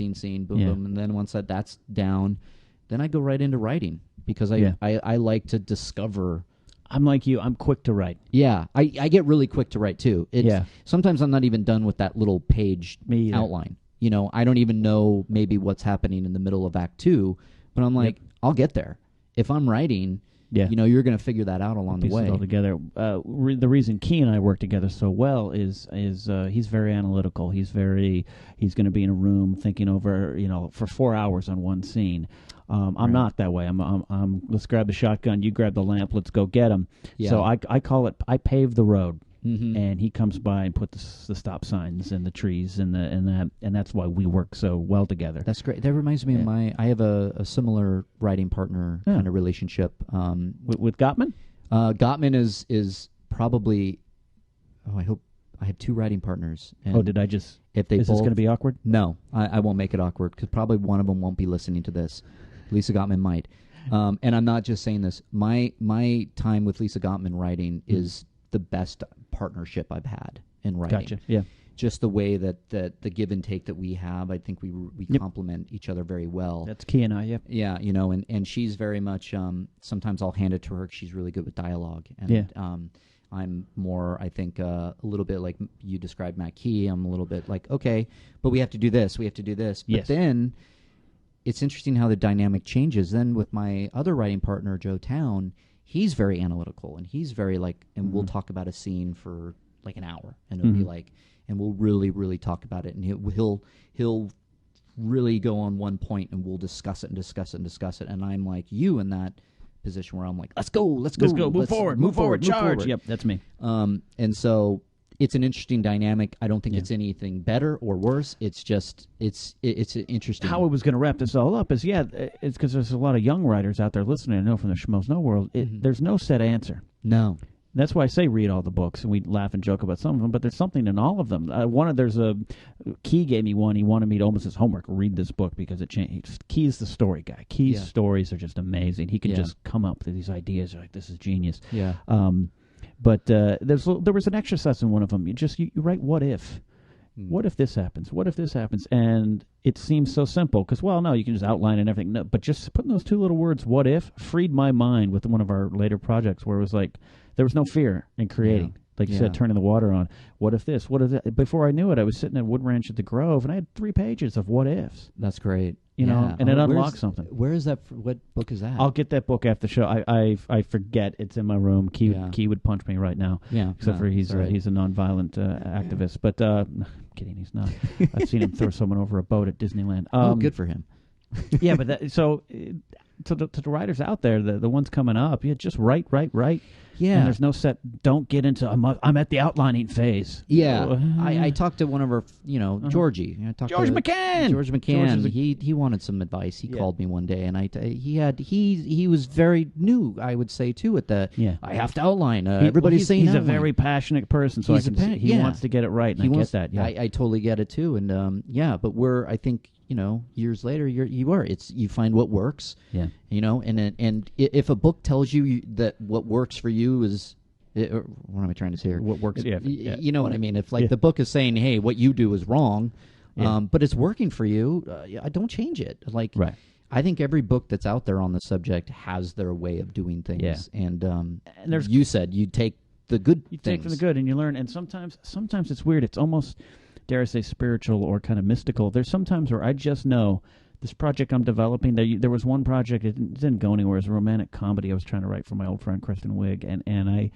boom, boom. And then once that's down, then I go right into writing because I like to discover. I'm like you. I'm quick to write. Yeah, I get really quick to write too. Sometimes I'm not even done with that little page outline. I don't even know maybe what's happening in the middle of Act 2, but I'm like, I'll get there. if I'm writing, yeah, you're going to figure that out along the way. It all together. The reason Key and I work together so well is he's very analytical. He's going to be in a room thinking over, for 4 hours on one scene. I'm not that way. I'm let's grab the shotgun, you grab the lamp, let's go get him. Yeah. So I call it, I pave the road. Mm-hmm. And he comes by and put the stop signs and the trees and that's why we work so well together. That's great. That reminds me of I have a similar writing partner kind of relationship with Gottman. Gottman is probably. I hope I have 2 writing partners. And did I just? If they is this going to be awkward? No, I won't make it awkward because probably one of them won't be listening to this. Lisa Gottman might, and I'm not just saying this. My time with Lisa Gottman writing is the best partnership I've had in writing. Gotcha. Yeah. Just the way that the give and take that we have, I think we complement each other very well. That's Key and I. Yep. Yeah, and she's very much. Sometimes I'll hand it to her. She's really good with dialogue, and I'm more, I think, a little bit like you described Matt Key. I'm a little bit like, okay, but we have to do this. We have to do this. But then it's interesting how the dynamic changes. Then with my other writing partner, Joe Town, he's very analytical, and he's very and we'll talk about a scene for like an hour, and it'll be like, and we'll really, really talk about it, and he'll really go on one point, and we'll discuss it, and I'm like you in that position where I'm like, let's go, move forward, charge. Yep, that's me. And so it's an interesting dynamic. I don't think it's anything better or worse. It's just it's interesting. How I was going to wrap this all up is it's because there's a lot of young writers out there listening. I know from the Schmoes Know world, there's no set answer. No. That's why I say read all the books, and we laugh and joke about some of them, but there's something in all of them. There's a Key gave me one. He wanted me to almost as homework read this book because it changed. Key's the story guy. Key's stories are just amazing. He can just come up with these ideas like this is genius. Yeah. But there was an exercise in one of them. You write what if. What if this happens? What if this happens? And it seems so simple because, no, you can just outline and everything. No, but just putting those 2 little words, what if, freed my mind with one of our later projects where it was like there was no fear in creating. Like you said, turning the water on. What if this? What if that? Before I knew it, I was sitting at Wood Ranch at the Grove, and I had 3 pages of what ifs. That's great. And it unlocks something. Where is that? What book is that? I'll get that book after the show. I forget. It's in my room. Key would punch me right now. Yeah. Except for he's a nonviolent activist. But I'm kidding, he's not. I've seen him throw someone over a boat at Disneyland. Good for him. Yeah, but to the writers out there, the ones coming up, just write. Yeah. And there's no set. Don't get into. I'm at the outlining phase. Yeah. I talked to one of our, Georgie. George McCann. George McCann. He wanted some advice. He called me one day, and he was very new. I would say too at the. Yeah. I have to outline. Everybody's saying he's a very passionate person, so he wants to get it right, and I get that. Yeah. I totally get it too, and but I think. Years later, you find what works. Yeah. And if a book tells you that what works for you is, what am I trying to say here? What works? Yeah. You know what I mean? If the book is saying, hey, what you do is wrong, but it's working for you, I don't change it. Right. I think every book that's out there on the subject has their way of doing things. Yeah. And you said you take the good. You take from the good and you learn. And sometimes it's weird. It's almost, dare I say, spiritual or kind of mystical. There's sometimes where I just know this project I'm developing. There was one project, it didn't go anywhere. It was a romantic comedy I was trying to write for my old friend Kristen Wiig, and I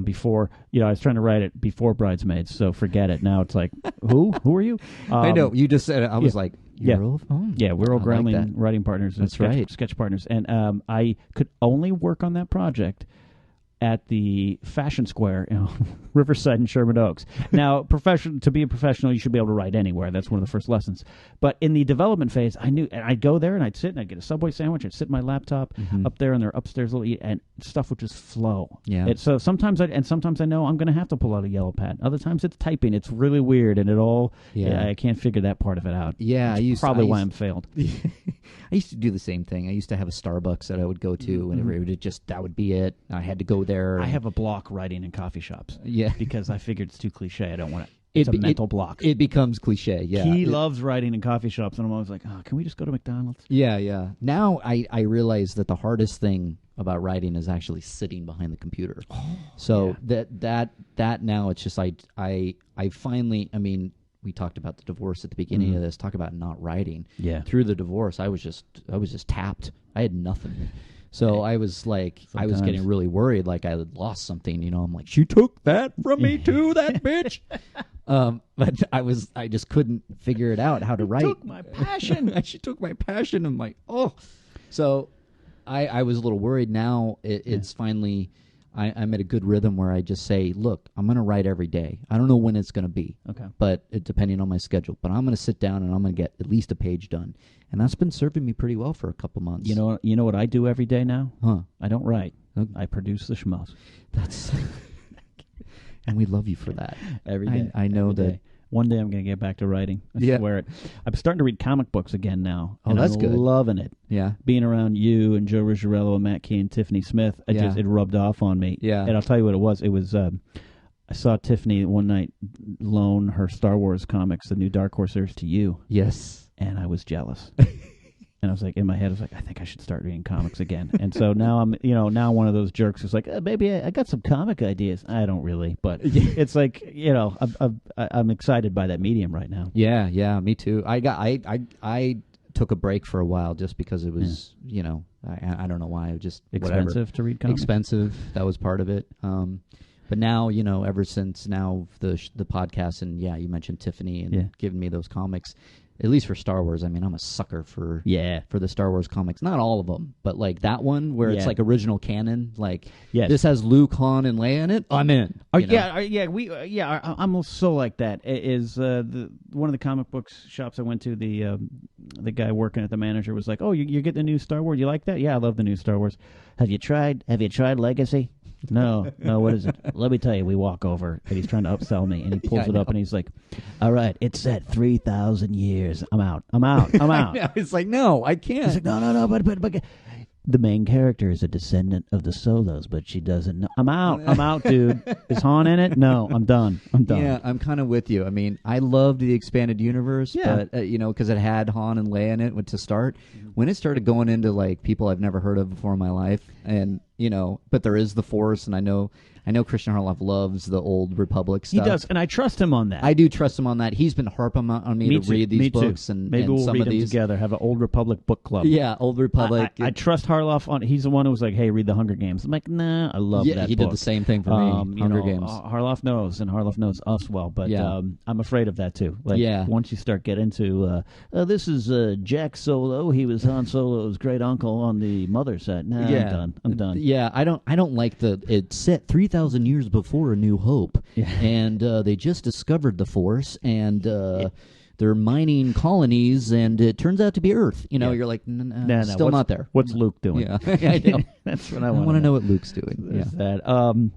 before I was trying to write it before Bridesmaids, so forget it. Now it's like who are you? I know you just said it. I was like, we're old writing partners. That's sketch partners, and I could only work on that project at the Fashion Square, Riverside and Sherman Oaks. Now, to be a professional, you should be able to write anywhere. That's one of the first lessons. But in the development phase, I knew, and I'd go there and I'd sit and I'd get a Subway sandwich. I'd sit my laptop up there in their upstairs little and stuff would just flow. Yeah. So sometimes I know I'm going to have to pull out a yellow pad. Other times it's typing. It's really weird, and I can't figure that part of it out. Yeah, why I'm failed. I used to do the same thing. I used to have a Starbucks that I would go to, and that would be it. I had to go there. I have a block writing in coffee shops. Yeah. Because I figured it's too cliche. I don't want it. It's a mental block. It becomes cliche, yeah. He loves writing in coffee shops, and I'm always like, can we just go to McDonald's? Yeah. Now I realize that the hardest thing about writing is actually sitting behind the computer. That now it's just I finally, we talked about the divorce at the beginning of this. Talk about not writing. Yeah. Through the divorce, I was just tapped. I had nothing. So I was like, I was getting really worried, like I had lost something. You know, I'm like, she took that from me too, that bitch. But I just couldn't figure it out how to write. Took my passion. She took my passion. I'm like, oh. So I was a little worried. Now it's finally, I'm at a good rhythm where I just say, look, I'm going to write every day. I don't know when it's going to be, but depending on my schedule. But I'm going to sit down and I'm going to get at least a page done. And that's been serving me pretty well for a couple months. You know what I do every day now? I don't write. I produce the Schmoes. That's and we love you for that. Every day. I know every that. Day. One day I'm going to get back to writing. I swear it. I'm starting to read comic books again now. Oh, that's good. I'm loving it. Yeah. Being around you and Joe Ruggiero and Matt Key and Tiffany Smith, it rubbed off on me. Yeah. And I'll tell you what it was. It was, I saw Tiffany one night loan her Star Wars comics, the new Dark Horse series, to you. Yes. And I was jealous. And I was like, in my head, I was like, I think I should start reading comics again. And so now I'm, now one of those jerks who's like, baby, I got some comic ideas. I don't really, but it's like, I'm excited by that medium right now. Yeah, me too. I took a break for a while just because it was, I don't know why. It just expensive to read comics. Expensive. That was part of it. But now, ever since now the podcast and you mentioned Tiffany and giving me those comics. At least for Star Wars, I mean, I'm a sucker for the Star Wars comics. Not all of them, but like that one where it's like original canon. Like this has Luke, Han, and Leia in it. I'm in. I'm so like that. It is one of the comic books shops I went to. The guy working at the manager was like, "Oh, you get the new Star Wars? You like that? Yeah, I love the new Star Wars. Have you tried Legacy?" No, what is it? Let me tell you, we walk over, and he's trying to upsell me, and he pulls it up, and he's like, all right, it's set 3,000 years. I'm out. It's like, no, I can't. He's like, no, but the main character is a descendant of the Solos, but she doesn't know. I'm out, dude. Is Han in it? No, I'm done. Yeah, I'm kind of with you. I mean, I loved the expanded universe, but, because it had Han and Leia in it to start. When it started going into, like, people I've never heard of before in my life, and, but there is the Force, and I know Christian Harloff loves the old Republic stuff. He does, and I trust him on that. I do trust him on that. He's been harping on me to read these books. And maybe we'll some read of them these together, have an Old Republic book club. Yeah, Old Republic. I trust Harloff on. He's the one who was like, hey, read the Hunger Games. I'm like, nah, I love that book. He did the same thing for me, Hunger Games. Harloff knows, and Harloff knows us well, but I'm afraid of that too. Like, once you start getting into, this is Jack Solo. He was Han Solo's great uncle on the mother side. Nah, I'm done. Yeah, I don't like it's set 3,000 years before A New Hope, and they just discovered the Force, and they're mining colonies, and it turns out to be Earth. You're like, no, still not there. What's Luke doing? Yeah, I know. That's what I want to know what Luke's doing. That.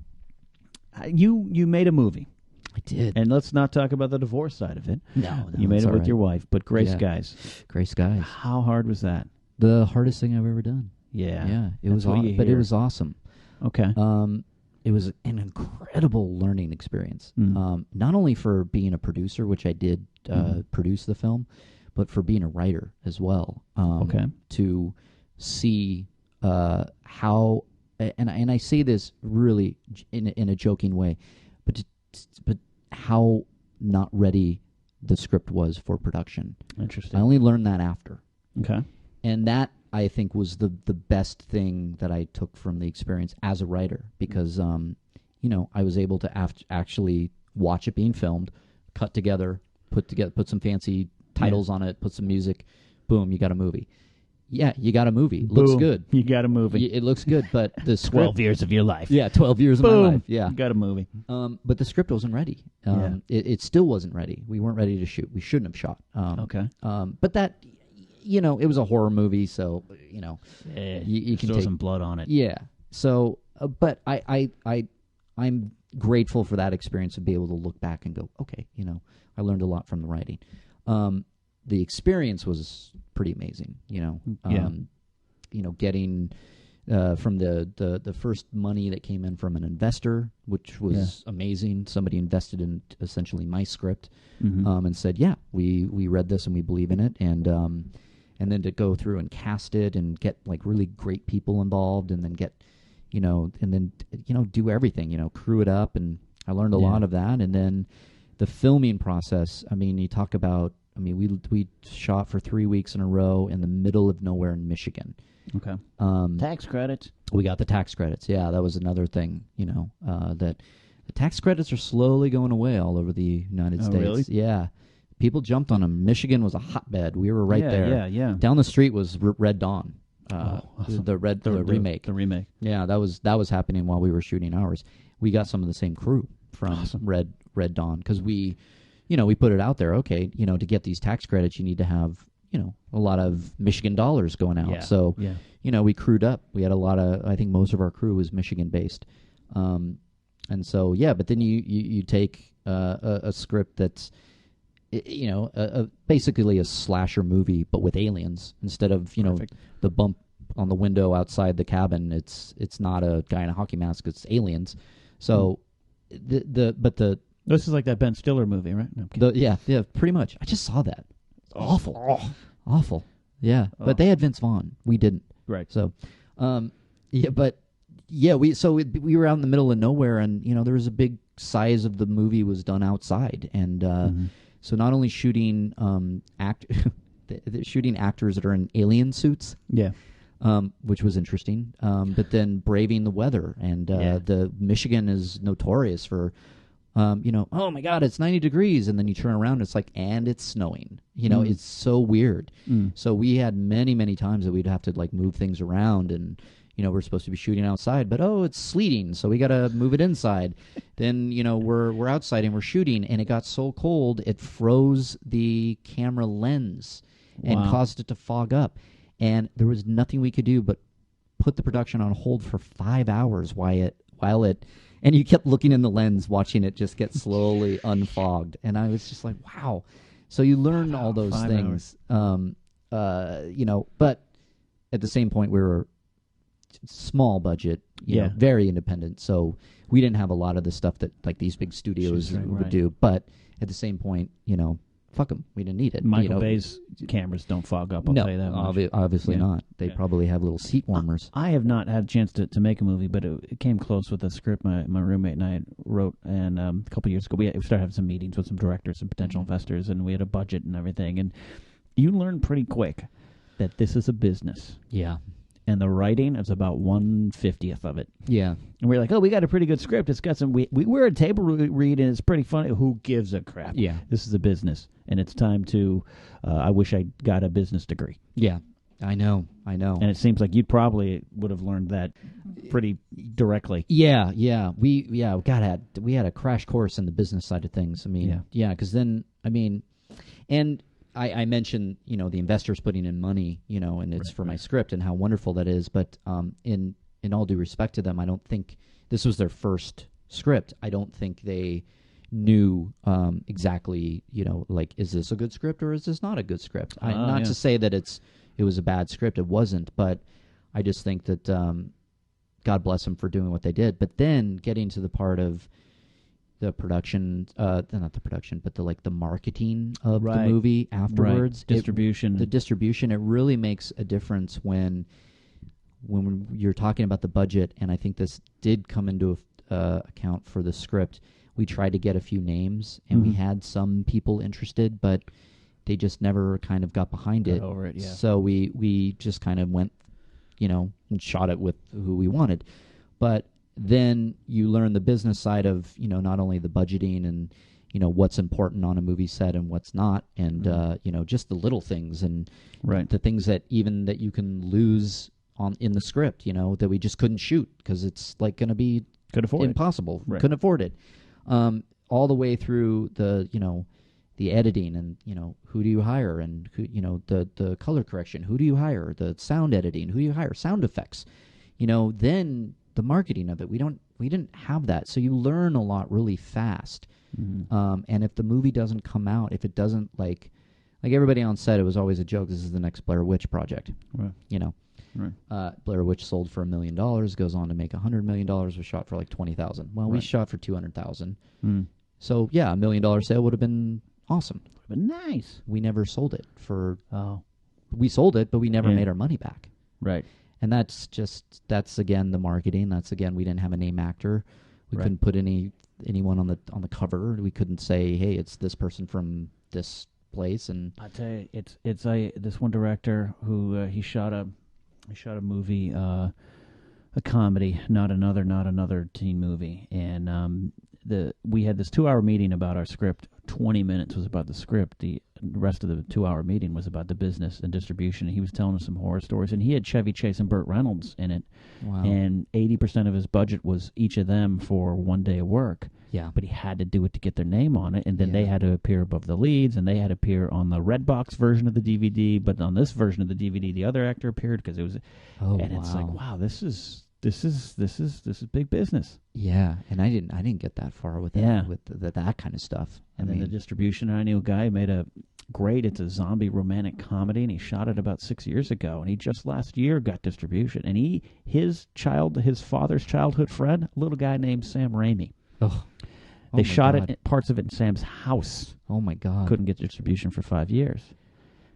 You made a movie. I did, and let's not talk about the divorce side of it. No, you made it with your wife, but Gray Skies. Gray Skies. How hard was that? The hardest thing I've ever done. Yeah, it was awesome, but it was awesome. Okay. It was an incredible learning experience, not only for being a producer, which I did produce the film, but for being a writer as well. To see how, and I say this really in a joking way, but how not ready the script was for production. Interesting. I only learned that after. Okay. And that, I think, was the best thing that I took from the experience as a writer, because I was able to actually watch it being filmed, cut together, put some fancy titles on it, put some music, boom, you got a movie. Yeah, you got a movie. It looks good. You got a movie. It looks good, but the script, 12 years of your life. Yeah, 12 years of my life. Yeah, you got a movie. But the script wasn't ready. It still wasn't ready. We weren't ready to shoot. We shouldn't have shot. But that. It was a horror movie, so you can throw take some blood on it. Yeah. So, but I'm grateful for that experience to be able to look back and go, okay, I learned a lot from the writing. The experience was pretty amazing. Getting from the first money that came in from an investor, which was amazing. Somebody invested in essentially my script, and said, "Yeah, we read this and we believe in it," and then to go through and cast it and get like really great people involved, and then get, do everything, crew it up. And I learned a lot of that. And then the filming process, I mean, you talk about I mean, we shot for 3 weeks in a row in the middle of nowhere in Michigan. Okay. Tax credits. We got the tax credits. Yeah, that was another thing, that the tax credits are slowly going away all over the United States. Really? Yeah. People jumped on them. Michigan was a hotbed. We were right there. Yeah. Down the street was Red Dawn. Awesome. The remake. The remake. Yeah, that was happening while we were shooting ours. We got some of the same crew from Red Dawn because we put it out there. Okay, to get these tax credits, you need to have a lot of Michigan dollars going out. Yeah. So we crewed up. We had a lot of. I think most of our crew was Michigan based, and so but then you take a script that's basically a slasher movie, but with aliens instead of the bump on the window outside the cabin. It's not a guy in a hockey mask. It's aliens. So this is like that Ben Stiller movie, right? No, pretty much. I just saw that. It's awful. Yeah, but they had Vince Vaughn. We didn't. Right. So, we were out in the middle of nowhere, and there was a big size of the movie was done outside, and so not only shooting shooting actors that are in alien suits, which was interesting, but then braving the weather, and the Michigan is notorious for. Oh my God, it's 90 degrees, and then you turn around, and it's snowing. It's so weird. So we had many, many times that we'd have to move things around, and we're supposed to be shooting outside, but it's sleeting, so we got to move it inside. Then we're outside and we're shooting, and it got so cold it froze the camera lens and caused it to fog up, and there was nothing we could do but put the production on hold for 5 hours while it. And you kept looking in the lens, watching it just get slowly unfogged. And I was just like, wow. So you learn all those things. But at the same point, we were small budget, very independent. So we didn't have a lot of the stuff that these big studios would do. But at the same point, fuck them. We didn't need it. Michael Bay's cameras don't fog up, I'll tell you that much. Obviously not. They probably have little seat warmers. I have not had a chance to make a movie, but it came close with a script my roommate and I wrote, and a couple years ago we started having some meetings with some directors and potential investors, and we had a budget and everything, and you learn pretty quick that this is a business. Yeah. And the writing is about 1/50th of it. Yeah. And we're like, we got a pretty good script. It's got some. We're a table read, and it's pretty funny. Who gives a crap? Yeah. This is a business, and it's time to. I wish I got a business degree. Yeah, I know. And it seems like you probably would have learned that pretty directly. Yeah. We had a crash course in the business side of things. I mean, because then and. I mentioned, the investors putting in money, and it's for my script and how wonderful that is. But in all due respect to them, I don't think this was their first script. I don't think they knew exactly, is this a good script or is this not a good script? Not to say that it was a bad script. It wasn't. But I just think that God bless them for doing what they did. But then getting to the part of the production, not the production, but the marketing of the movie afterwards. Distribution. The distribution, it really makes a difference when you're talking about the budget, and I think this did come into account for the script. We tried to get a few names, and we had some people interested, but they just never kind of got behind it. Over it, yeah. So we just kind of went, and shot it with who we wanted. But then you learn the business side of, not only the budgeting and, what's important on a movie set and what's not, and, just the little things and the things that you can lose in the script, that we just couldn't shoot because it's going to be impossible. Couldn't afford it. All the way through the editing and, who do you hire, and who, the color correction, who do you hire, the sound editing, who do you hire, sound effects, then the marketing of it. We didn't have that. So you learn a lot really fast. And if the movie doesn't come out, if it doesn't like everybody on set, it was always a joke. This is the next Blair Witch project. Right. Blair Witch sold for $1 million, goes on to make $100 million, was shot for $20,000. Well, we shot for $200,000. So yeah, $1 million sale would have been awesome. But nice. We never sold it for. We sold it, but we never made our money back. Right. And that's again the marketing. That's again, we didn't have a name actor. We couldn't put anyone on the cover. We couldn't say, hey, it's this person from this place. And I tell you, it's this one director who he shot a movie, a comedy, not another teen movie, and we had this 2-hour meeting about our script. 20 minutes was about the script. The rest of the 2-hour meeting was about the business and distribution. And he was telling us some horror stories, and he had Chevy Chase and Burt Reynolds in it. Wow. And 80% of his budget was each of them for one day of work. Yeah. But he had to do it to get their name on it, and then they had to appear above the leads, and they had to appear on the Redbox version of the DVD. But on this version of the DVD, the other actor appeared because it was. It's like, wow, this is big business. Yeah, and I didn't get that far with that kind of stuff. And then the distribution. I knew a guy who made it's a zombie romantic comedy, and he shot it about 6 years ago, and he just last year got distribution. And his father's childhood friend, a little guy named Sam Raimi. They shot parts of it in Sam's house. Oh my God! Couldn't get distribution for 5 years.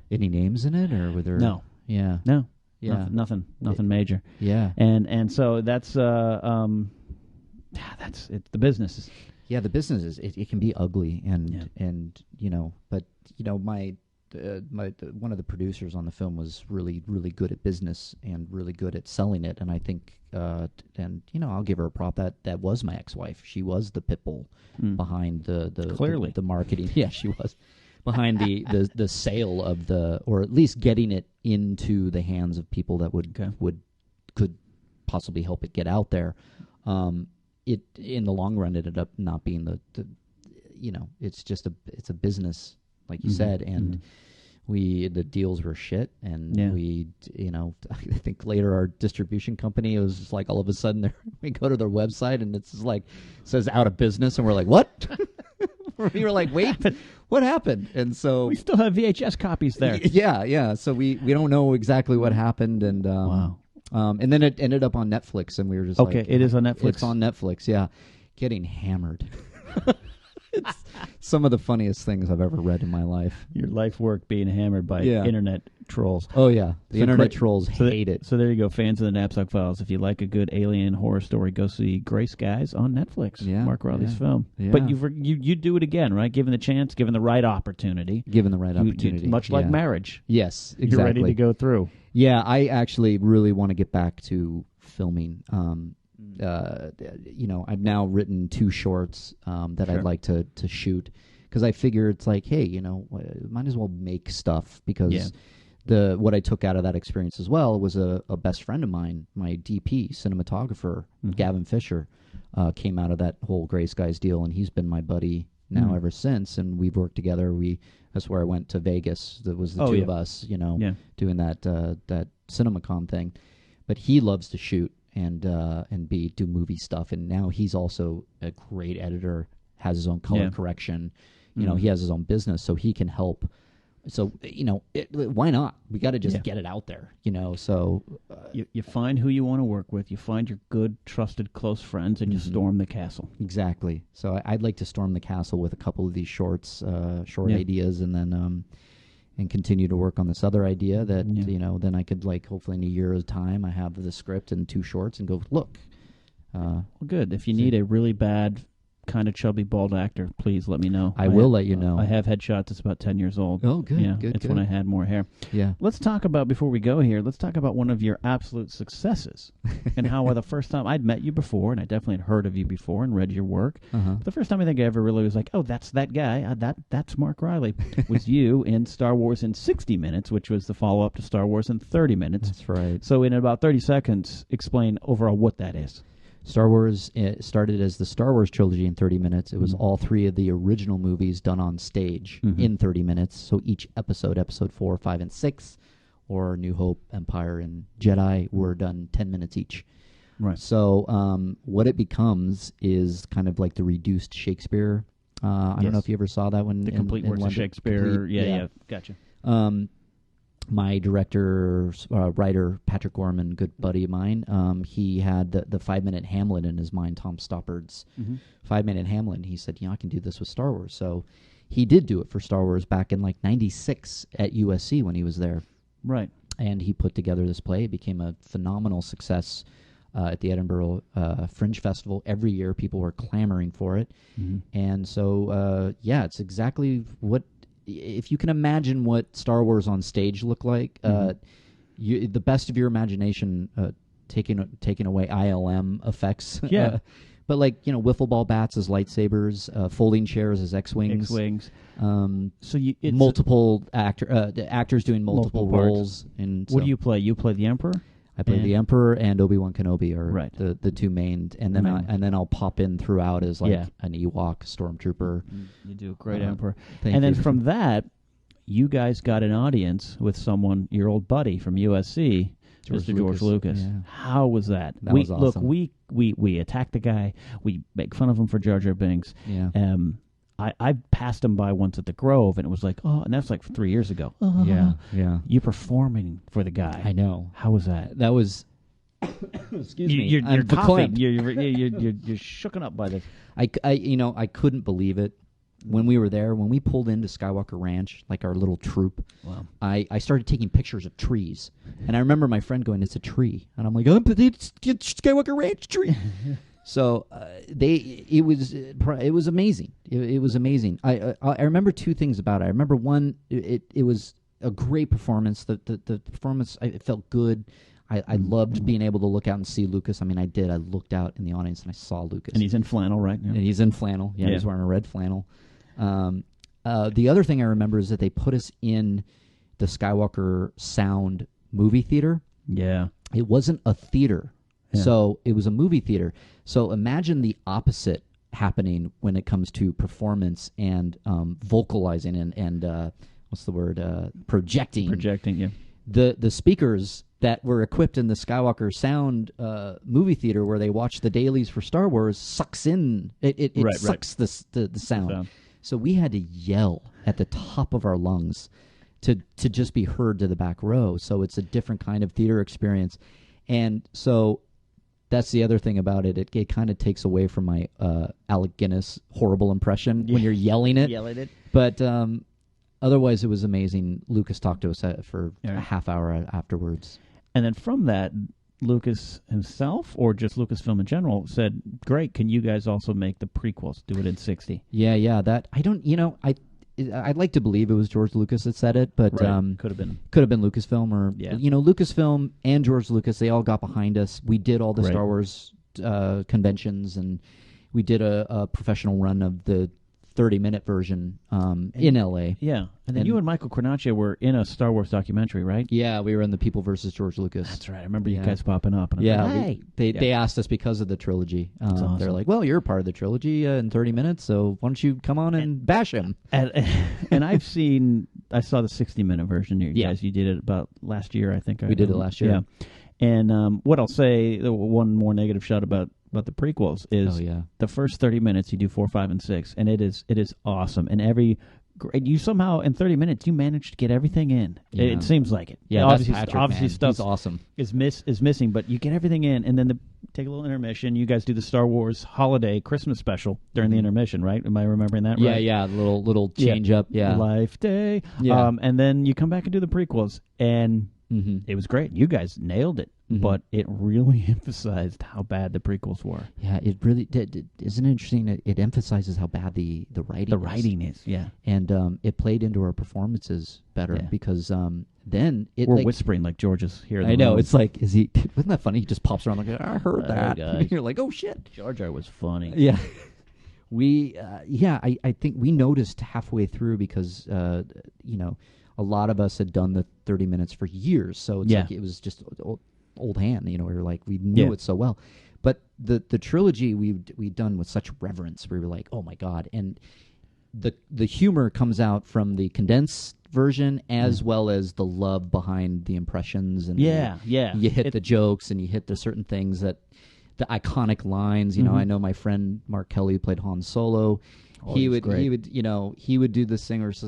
Any names in it, or were there? No. Yeah. No. Yeah. Nothing major. Yeah. And so that's the business. Yeah, the business is it can be ugly and but my one of the producers on the film was really good at business and really good at selling it, and I think I'll give her a prop that was my ex-wife. She was the pit bull behind the marketing. Yeah, she was. Behind the sale of or at least getting it into the hands of people that could possibly help it get out there. It in the long run ended up not being the it's a business, like you said, and the deals were shit, and we I think later our distribution company, it was just like all of a sudden we go to their website and it's just like says out of business, and we're like, what? We were like, wait, what happened? And so we still have VHS copies there. Yeah. So we don't know exactly what happened, and wow. And then it ended up on Netflix, and we were just okay. It is on Netflix. It's on Netflix. Yeah, getting hammered. It's some of the funniest things I've ever read in my life. Your life work being hammered by internet trolls. Oh, yeah. The internet trolls hate it. So there you go, fans of the Napzok Files. If you like a good alien horror story, go see Gray Skies on Netflix. Yeah, Mark Reilly's film. Yeah. But you do it again, right? Given the chance, given the right opportunity. Given the right opportunity. Much like marriage. Yes, exactly. You're ready to go through. Yeah, I actually really want to get back to filming. I've now written 2 shorts that I'd like to shoot, because I figure it's like, hey, might as well make stuff, because what I took out of that experience as well was a best friend of mine, my DP, cinematographer, Gavin Fisher, came out of that whole Gray Skies deal, and he's been my buddy now ever since, and we've worked together. That's where I went to Vegas. That was the two of us, doing that CinemaCon thing. But he loves to shoot and do movie stuff, and now he's also a great editor, has his own color correction. He has his own business, so he can help. So why not? We got to just get it out there, So you find who you want to work with, you find your good, trusted, close friends, and you storm the castle. Exactly. So I'd like to storm the castle with a couple of these short ideas, and then and continue to work on this other idea that then I could, like, hopefully in a year's time I have the script and 2 shorts and go look. Well, good. If you need a really bad, kind of chubby, bald actor, please let me know. I will let you know. I have headshots. It's about 10 years old. Oh, good. Yeah, good. It's when I had more hair. Yeah. Let's talk about, before we go here, let's talk about one of your absolute successes and how the first time I'd met you before, and I definitely had heard of you before and read your work. But the first time I think I ever really was like, oh, that's that guy. That's Mark Reilly. Was you in Star Wars in 60 Minutes, which was the follow-up to Star Wars in 30 Minutes. That's right. So in about 30 seconds, explain overall what that is. Star Wars started as the Star Wars trilogy in 30 minutes. It was all 3 of the original movies done on stage in 30 minutes. So each episode 4, 5, and 6, or New Hope, Empire, and Jedi, were done 10 minutes each. Right. So what it becomes is kind of like the reduced Shakespeare. I don't know if you ever saw that one. The complete works of Shakespeare. Yeah, gotcha. My director, writer, Patrick Gorman, good buddy of mine, he had the 5-minute Hamlet in his mind, Tom Stoppard's 5-minute Hamlet. He said, I can do this with Star Wars. So he did do it for Star Wars back in like 96 at USC when he was there. Right. And he put together this play. It became a phenomenal success at the Edinburgh Fringe Festival. Every year people were clamoring for it. And so, it's exactly what if you can imagine what Star Wars on stage looked like, the best of your imagination, taking away ILM effects. Yeah. But wiffle ball bats as lightsabers, folding chairs as X-wings. So it's multiple actors doing multiple roles. And what do you play? You play the Emperor? I play the Emperor and Obi-Wan Kenobi are the two main, and then I'll pop in throughout as an Ewok stormtrooper. You do a great Emperor. And then from that, you guys got an audience with someone, your old buddy from USC, Mr. George Lucas. Yeah. How was that? That was awesome. Look, we attack the guy. We make fun of him for Jar Jar Binks. Yeah. I passed him by once at the Grove, and it was like, and that's like 3 years ago. Yeah. You performing for the guy. I know. How was that? That was. Excuse me. You're coughing. You're shooken up by this. I couldn't believe it. When we were there, when we pulled into Skywalker Ranch, like our little troop, I started taking pictures of trees. And I remember my friend going, "It's a tree." And I'm like, "Oh, but it's Skywalker Ranch tree." So it was amazing. It was amazing. I remember two things about it. I remember one, it was a great performance. The performance, it felt good. I loved being able to look out and see Lucas. I mean, I did. I looked out in the audience and I saw Lucas. And he's in flannel, right? Yeah. And he's in flannel. Yeah, he's wearing a red flannel. The other thing I remember is that they put us in the Skywalker Sound movie theater. Yeah. It wasn't a theater. Yeah. So it was a movie theater. So imagine the opposite happening when it comes to performance and vocalizing and what's the word? Projecting. Projecting, yeah. The speakers that were equipped in the Skywalker Sound movie theater where they watch the dailies for Star Wars sucks in. It sucks the sound. So we had to yell at the top of our lungs to just be heard to the back row. So it's a different kind of theater experience. And so that's the other thing about it. It kind of takes away from my Alec Guinness horrible impression when you're yelling it. But otherwise, it was amazing. Lucas talked to us for a half hour afterwards. And then from that, Lucas himself, or just Lucasfilm in general, said, "Great, can you guys also make the prequels? Do it in 60." Yeah. That I don't. I'd like to believe it was George Lucas that said it, but could have been Lucasfilm or Lucasfilm and George Lucas. They all got behind us. We did all the Star Wars conventions, and we did a professional run of the 30-minute version in L.A. Yeah, and then you and Michael Cornacchia were in a Star Wars documentary, right? Yeah, we were in the People versus George Lucas. That's right. I remember you guys popping up. And They asked us because of the trilogy. Awesome. They're like, "Well, you're part of the trilogy in 30 minutes, so why don't you come on and bash him?" And I saw the 60-minute version. You guys, you did it about last year, I think. We did it last year. Yeah. And what I'll say, the one more negative shot about the prequels is the first 30 minutes you do 4, 5, and 6, and it is awesome. And you somehow in 30 minutes you managed to get everything in. Yeah. It seems like it. Yeah, obviously stuff he's awesome. is missing, but you get everything in, and then take a little intermission. You guys do the Star Wars holiday Christmas special during the intermission, right? Am I remembering that right? Yeah, little change up. Yeah, Life Day. Yeah. And then you come back and do the prequels, and it was great. You guys nailed it. But it really emphasized how bad the prequels were. Yeah, it really did. Isn't it interesting? It emphasizes how bad the writing is. Yeah. And it played into our performances better because then we're whispering like George is here. I know. It's like, wasn't that funny? He just pops around like, "I heard that." You're like, "Oh, shit. Jar Jar was funny." Yeah. I think we noticed halfway through because, a lot of us had done the 30 minutes for years. So it's like it was just old hand, we were like, we knew it so well. But the trilogy we'd done with such reverence. We were like, oh my God. And the humor comes out from the condensed version as well as the love behind the impressions. And you hit the jokes and you hit the certain things that the iconic lines, I know my friend Mark Kelly, who played Han Solo. He would do the singers,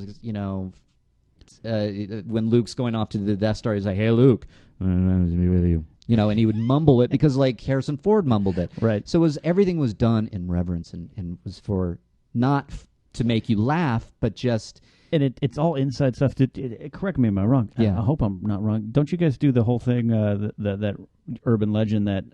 when Luke's going off to the Death Star, he's like, "Hey, Luke, I'm be with you." And he would mumble it because like Harrison Ford mumbled it. Right. So everything was done in reverence and was for not to make you laugh, but just. And it's all inside stuff. Correct me if I'm wrong. Yeah. I hope I'm not wrong. Don't you guys do the whole thing, that urban legend that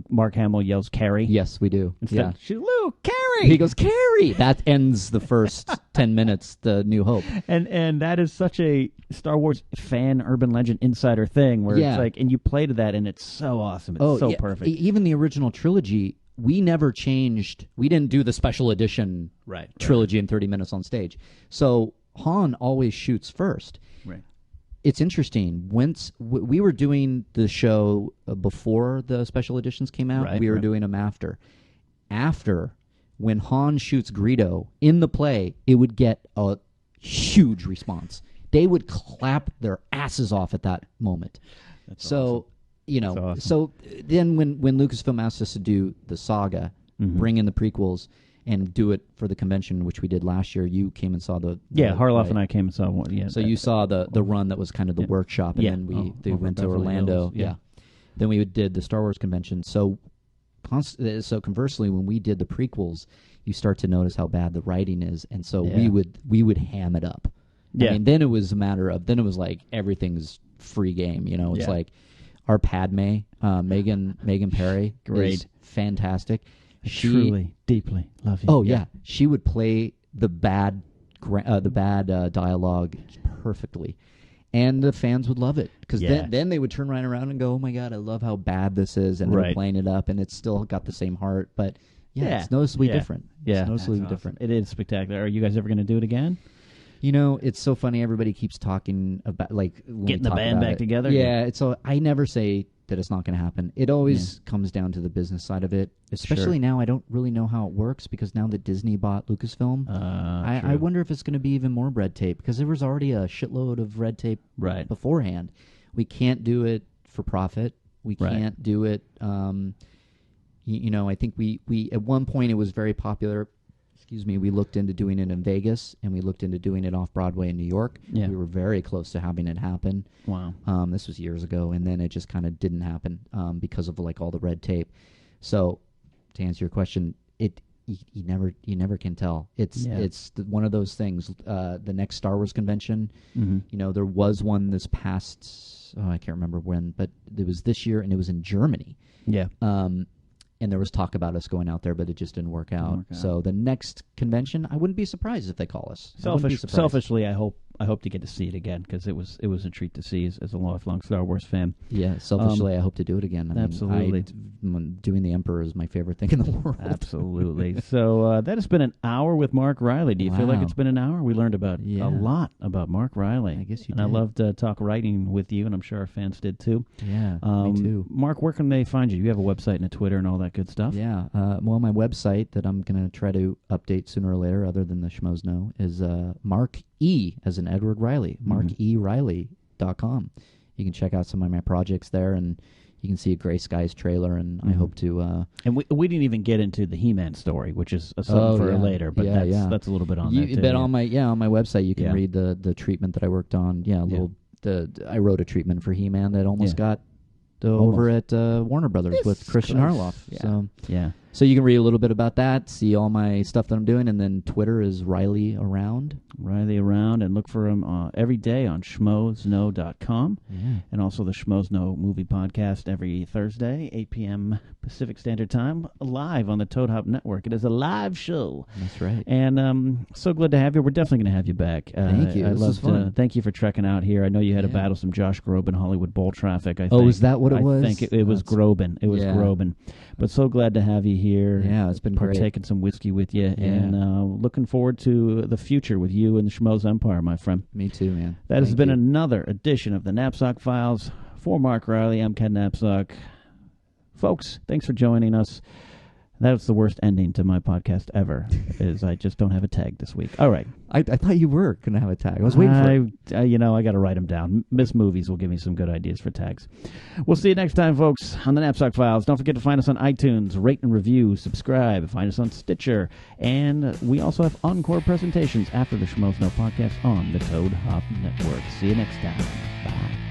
Mark Hamill yells Carrie? Yes, we do. Luke, Carrie! Carrie! He goes, Carrie! That ends the first 10 minutes, the New Hope. And that is such a Star Wars fan, urban legend, insider thing where it's like, and you play to that and it's so awesome. It's so perfect. Even the original trilogy, we never changed. We didn't do the special edition trilogy in 30 minutes on stage. So Han always shoots first. Right. It's interesting. Once we were doing the show before the special editions came out, we were doing them after. After, when Han shoots Greedo in the play, it would get a huge response. They would clap their asses off at that moment. That's awesome. Awesome. So then when Lucasfilm asked us to do the saga, bring in the prequels, and do it for the convention, which we did last year, you came and saw Harloff and I came and saw one. Yeah, so you saw the run that was kind of the workshop, and then they went to Orlando. Hills, Then we did the Star Wars convention. So conversely, when we did the prequels, you start to notice how bad the writing is, and so we would ham it up. I mean, then it was a matter of like everything's free game. It's like our Padme, Megan Perry, is fantastic. She truly, deeply love you. Oh yeah, she would play the bad dialogue perfectly, and the fans would love it because then they would turn right around and go, "Oh my god, I love how bad this is," and they're playing it up, and it's still got the same heart, but it's noticeably different. Yeah, it's noticeably different. It is spectacular. Are you guys ever going to do it again? It's so funny. Everybody keeps talking about getting the band back together. Yeah, I never say that it's not going to happen. It always comes down to the business side of it. Especially now, I don't really know how it works because now that Disney bought Lucasfilm, I wonder if it's going to be even more red tape because there was already a shitload of red tape beforehand. We can't do it for profit. We can't do it. I think we at one point it was very popular. We looked into doing it in Vegas, and we looked into doing it off-Broadway in New York. Yeah. We were very close to having it happen. Wow. This was years ago, and then it just kind of didn't happen because of all the red tape. So, to answer your question, you never can tell. It's one of those things. The next Star Wars convention, there was one this past, I can't remember when, but it was this year, and it was in Germany. Yeah. And there was talk about us going out there, but it just didn't work out. So the next convention, I wouldn't be surprised if they call us. Selfishly, I hope to get to see it again because it was a treat to see as a lifelong Star Wars fan. Yeah, selfishly, I hope to do it again. Absolutely. Doing the Emperor is my favorite thing in the world. Absolutely. So that has been an hour with Mark Reilly. Do you feel like it's been an hour? We learned about a lot about Mark Reilly. I guess you did. And I loved talk writing with you, and I'm sure our fans did too. Yeah, me too. Mark, where can they find you? You have a website and a Twitter and all that good stuff. Yeah. Well, my website that I'm going to try to update sooner or later, other than the Schmoes Know, is Mark E, as in Edward Reilly, markereilly.com. You can check out some of my projects there, and you can see a Gray Skies trailer, and I hope to... and we didn't even get into the He-Man story, which is something for later, but that's a little bit on there, too. But on my website, you can read the treatment that I worked on. I wrote a treatment for He-Man that almost got over at Warner Brothers with Christian Harloff. So you can read a little bit about that, see all my stuff that I'm doing, and then Twitter is Reilly Around. Reilly Around, and look for him every day on schmoesknow.com, and also the Schmoes Know movie podcast every Thursday, 8 p.m. Pacific Standard Time, live on the Toad Hop Network. It is a live show. That's right. And so glad to have you. We're definitely going to have you back. Thank you. This was fun. Thank you for trekking out here. I know you had to battle some Josh Groban Hollywood Bowl traffic, I think. Oh, is that what it was? I think it was Groban. It was Groban. But so glad to have you here. Yeah, it's been partaking some whiskey with you, and looking forward to the future with you and the Schmoes Empire, my friend. Me too, man. That has been another edition of the Napzok Files. For Mark Reilly, I'm Ken Napzok. Folks, thanks for joining us. That's the worst ending to my podcast ever, is I just don't have a tag this week. All right. I thought you were going to have a tag. I was waiting for it. I got to write them down. Miss Movies will give me some good ideas for tags. We'll see you next time, folks, on the Napzok Files. Don't forget to find us on iTunes, rate and review, subscribe, find us on Stitcher, and we also have encore presentations after the Schmoes Know podcast on the Toad Hop Network. See you next time. Bye.